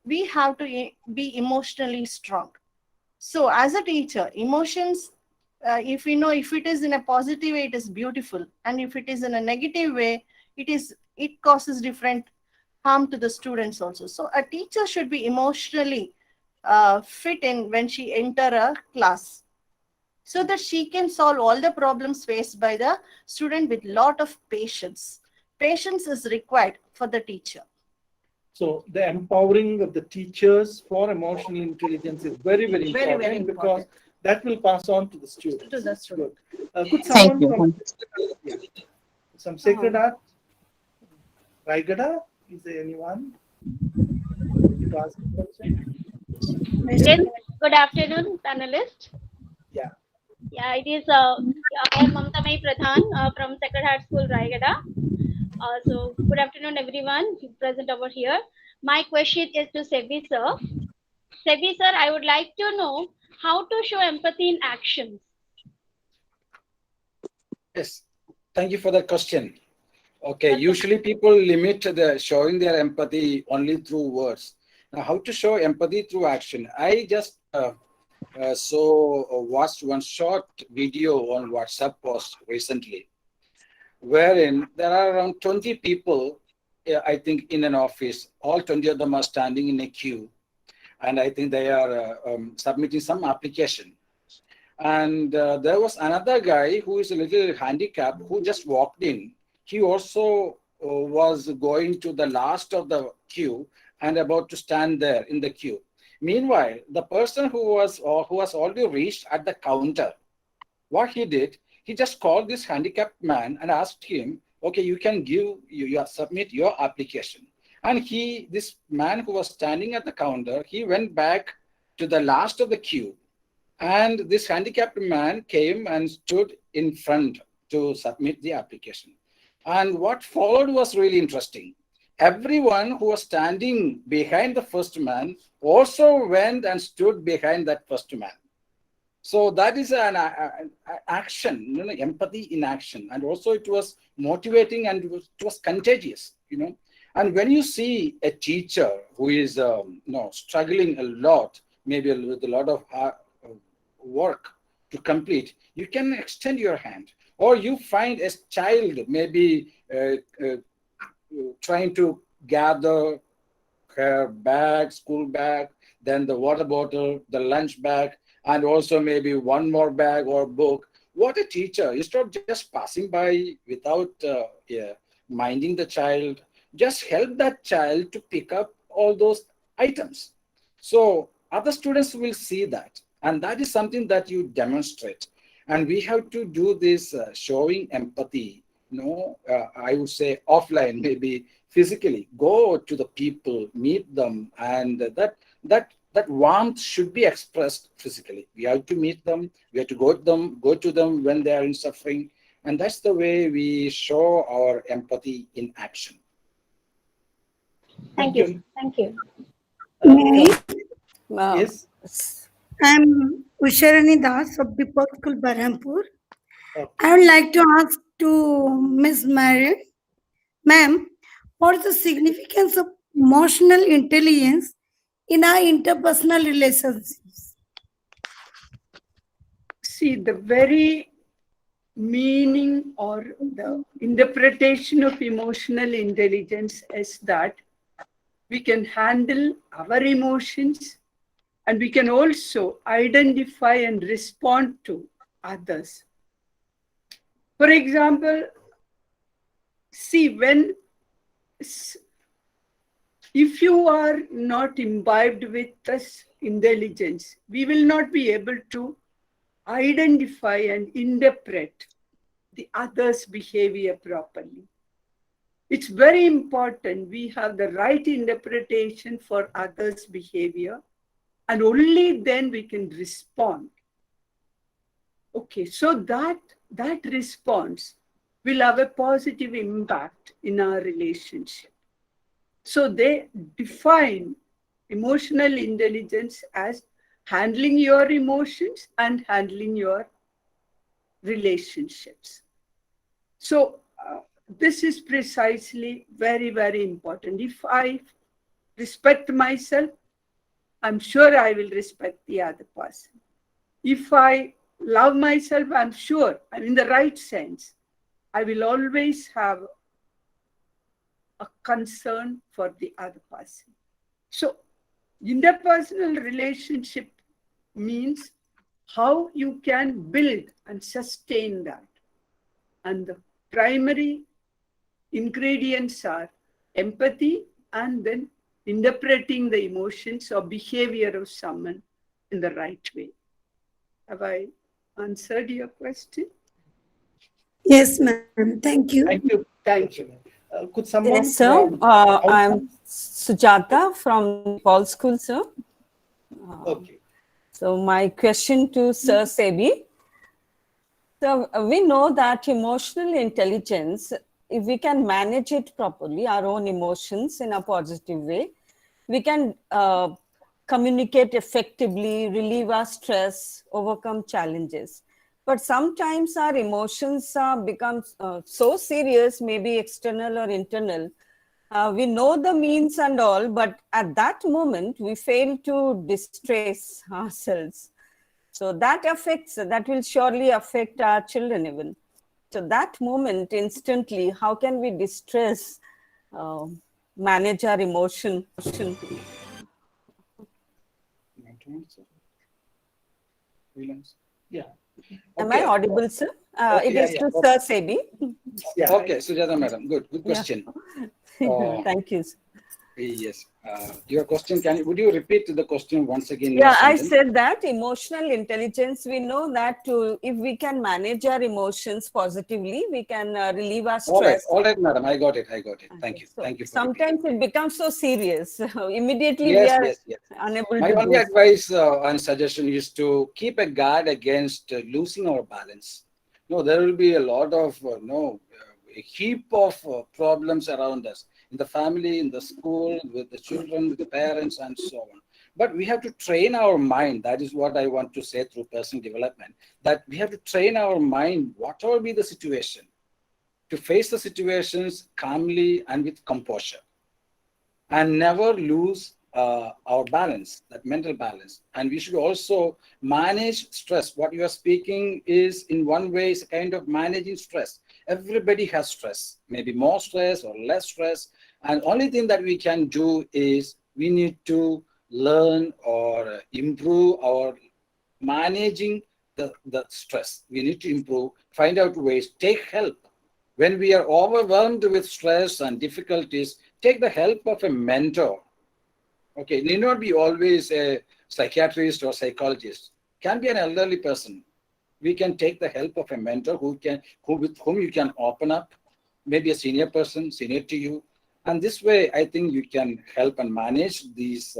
we have to be emotionally strong. So as a teacher, emotions, if we know if it is in a positive way, it is beautiful, and if it is in a negative way, it causes different harm to the students also. So a teacher should be emotionally fit in when she enter a class, so that she can solve all the problems faced by the student with lot of patience. Patience is required for the teacher. So the empowering of the teachers for emotional intelligence is very, very Very, important, very because important. that will pass on to the students. To the student. Good. Could Thank someone you. from some sacred art, Raigada, is there anyone to ask a question? Yes, good afternoon, panelist. Yeah. Yeah, it is. I am Mamta Mai Pradhan from Sacred Heart School, Raigada. So, good afternoon, everyone present over here. My question is to Sebi sir. Sebi sir, I would like to know how to show empathy in action. Yes. Thank you for that question. Okay, usually people limit the showing their empathy only through words. Now, how to show empathy through action? I just watched one short video on WhatsApp post recently, wherein there are around 20 people, I think, in an office. All 20 of them are standing in a queue, and I think they are submitting some application. And there was another guy who is a little handicapped who just walked in. He also was going to the last of the queue and about to stand there in the queue. Meanwhile, the person who was already reached at the counter, what he did, he just called this handicapped man and asked him, okay, you can submit your application. And this man who was standing at the counter, he went back to the last of the queue. And this handicapped man came and stood in front to submit the application. And what followed was really interesting. Everyone who was standing behind the first man also went and stood behind that first man. So that is an action, you know, empathy in action. And also it was motivating and it was contagious, you know. And when you see a teacher who is you know, struggling a lot, maybe with a lot of hard work to complete, you can extend your hand. Or you find a child maybe trying to gather her bag, school bag, then the water bottle, the lunch bag, and also maybe one more bag or book. What a teacher, instead of just passing by without minding the child, just help that child to pick up all those items. So other students will see that. And that is something that you demonstrate. And we have to do this showing empathy, you know, I would say offline, maybe physically. Go to the people, meet them, and that warmth should be expressed physically. We have to meet them, we have to go to them when they are in suffering. And that's the way we show our empathy in action. Thank you. Thank you. Yes. I'm Usharani Das of People School, Berhampur. Okay. I would like to ask to Ms. Mary, ma'am, what is the significance of emotional intelligence in our interpersonal relationships? See, the very meaning or the interpretation of emotional intelligence is that we can handle our emotions and we can also identify and respond to others. For example, see, if you are not imbibed with this intelligence, we will not be able to identify and interpret the other's behavior properly. It's very important we have the right interpretation for others' behavior, and only then we can respond. Okay, so that response will have a positive impact in our relationship. So they define emotional intelligence as handling your emotions and handling your relationships. So this is precisely very, very important. If I respect myself, I'm sure I will respect the other person. If I love myself, I'm sure, I'm in the right sense, I will always have a concern for the other person. So interpersonal relationship means how you can build and sustain that. And the primary ingredients are empathy and then interpreting the emotions or behavior of someone in the right way. Have I answered your question? Yes, ma'am. Thank you. Thank you. Thank you. Could someone? Yes, sir. I'm Sujata from Paul School, sir. Okay. So my question to Sir Sebi. So we know that emotional intelligence, if we can manage it properly, our own emotions in a positive way, we can communicate effectively, relieve our stress, overcome challenges. But sometimes our emotions become so serious, maybe external or internal. We know the means and all, but at that moment, we fail to distress ourselves. So that will surely affect our children even. So that moment, instantly, how can we distress, manage our emotion? Yeah. Am I audible, sir? It is to Sir Sebi. Yeah. Okay, Sujata madam, good question. Thank you. Yes. Your question, would you repeat the question once again? Yeah, I said that emotional intelligence, we know that if we can manage our emotions positively, we can relieve our stress. All right, madam, I got it. Thank you. So Thank you. Sometimes it becomes so serious. Immediately Yes, we are yes. unable My to only do. advice and suggestion is to keep a guard against losing our balance. No, there will be a lot of a heap of problems around us in the family, in the school, with the children, with the parents, and so on. But we have to train our mind. That is what I want to say through personal development. That we have to train our mind, whatever be the situation, to face the situations calmly and with composure, and never lose our balance, that mental balance. And we should also manage stress. What you are speaking is, in one way, is a kind of managing stress. Everybody has stress, maybe more stress or less stress. And only thing that we can do is we need to learn or improve our managing the stress. We need to improve, find out ways, take help. When we are overwhelmed with stress and difficulties, take the help of a mentor. Okay, it need not be always a psychiatrist or psychologist. Can be an elderly person. We can take the help of a mentor with whom you can open up, maybe a senior person, senior to you. And this way, I think you can help and manage these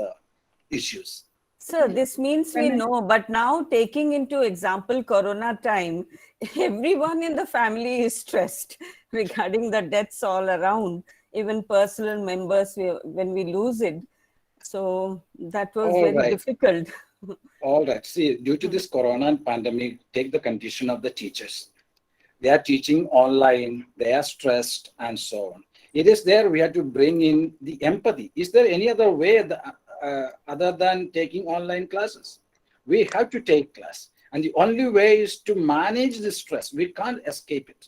issues. So this means we know, but now taking into example Corona time, everyone in the family is stressed regarding the deaths all around, even personal members when we lose it. So that was very difficult. All right. See, due to this Corona pandemic, take the condition of the teachers. They are teaching online, they are stressed, and so on. It is there we have to bring in the empathy. Is there any other way other than taking online classes? We have to take class. And the only way is to manage the stress. We can't escape it.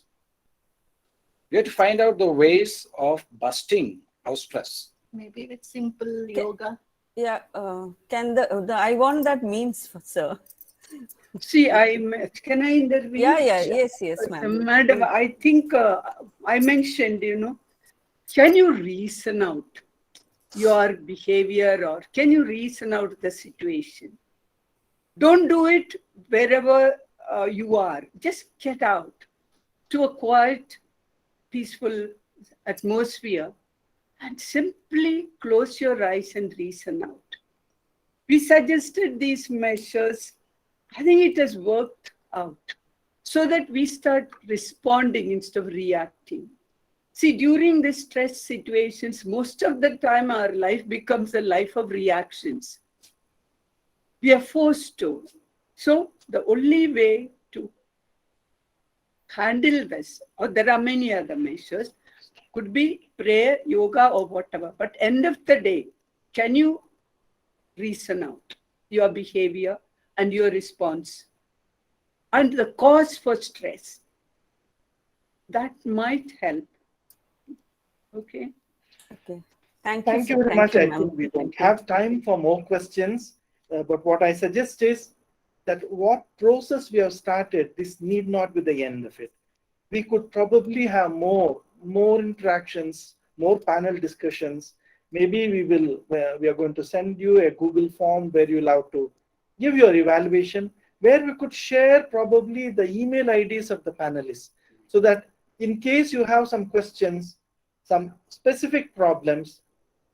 We have to find out the ways of busting our stress. Maybe with simple yoga. Yeah, I want that means, sir. See, can I intervene? Yes, ma'am. Madam, I think I mentioned, can you reason out your behavior, or can you reason out the situation? Don't do it wherever you are. Just get out to a quiet, peaceful atmosphere and simply close your eyes and reason out. We suggested these measures. I think it has worked out so that we start responding instead of reacting. See, during the stress situations, most of the time our life becomes a life of reactions. We are forced to. So the only way to handle this, or there are many other measures, could be prayer, yoga, or whatever. But end of the day, can you reason out your behavior and your response and the cause for stress? That might help. Okay. Thank you very much. I think we don't have time for more questions. But what I suggest is that what process we have started, this need not be the end of it. We could probably have more interactions, more panel discussions. Maybe we are going to send you a Google form where you'll have to give your evaluation, where we could share probably the email IDs of the panelists, so that in case you have some questions, some specific problems,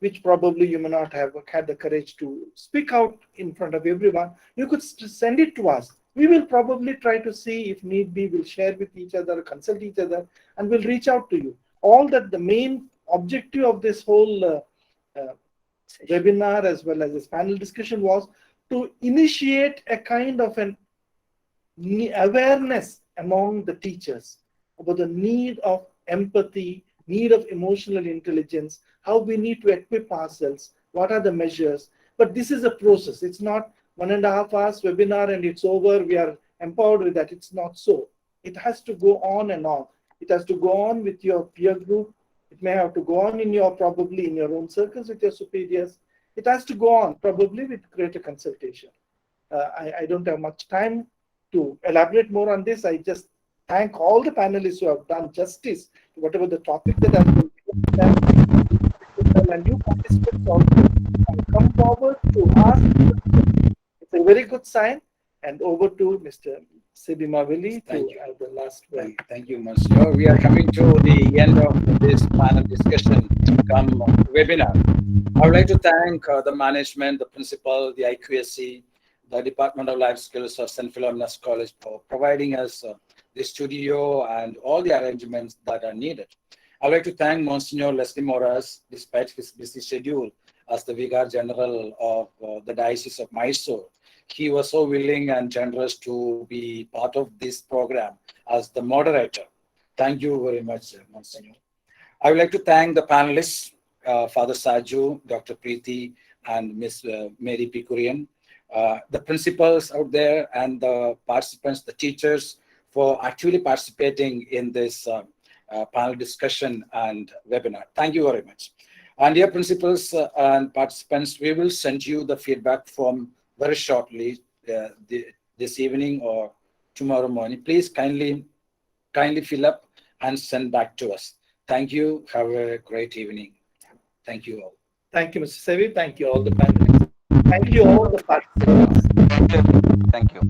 which probably you may not have had the courage to speak out in front of everyone, you could send it to us. We will probably try to see, if need be, we'll share with each other, consult each other, and we'll reach out to you. All that the main objective of this whole webinar as well as this panel discussion was to initiate a kind of an awareness among the teachers about the need of empathy, need of emotional intelligence, how we need to equip ourselves, what are the measures. But this is a process. It's not 1.5 hours webinar and it's over, we are empowered with that. It's not so. It has to go on and on. It has to go on with your peer group. It may have to go on probably in your own circles with your superiors. It has to go on probably with greater consultation. I don't have much time to elaborate more on this. I just thank all the panelists who have done justice to whatever the topic that has been given, and you participants also come forward to ask. It's a very good sign. And over to Mr. Sebi Maveli to have the last word. Thank you, Monsieur. We are coming to the end of this panel discussion webinar. I would like to thank the management, the principal, the IQSC, the Department of Life Skills of St. Philomena's College for providing us the studio, and all the arrangements that are needed. I'd like to thank Monsignor Leslie Moras, despite his busy schedule as the Vicar General of the Diocese of Mysore. He was so willing and generous to be part of this program as the moderator. Thank you very much, Monsignor. I would like to thank the panelists, Father Saju, Dr. Preeti, and Ms. Mary Pikurian, the principals out there, and the participants, the teachers, for actually participating in this panel discussion and webinar. Thank you very much. And dear principals and participants, we will send you the feedback form very shortly, this evening or tomorrow morning. Please kindly fill up and send back to us. Thank you. Have a great evening. Thank you all. Thank you, Mr. Sevi. Thank you all the panelists. Thank you all the participants. Thank you.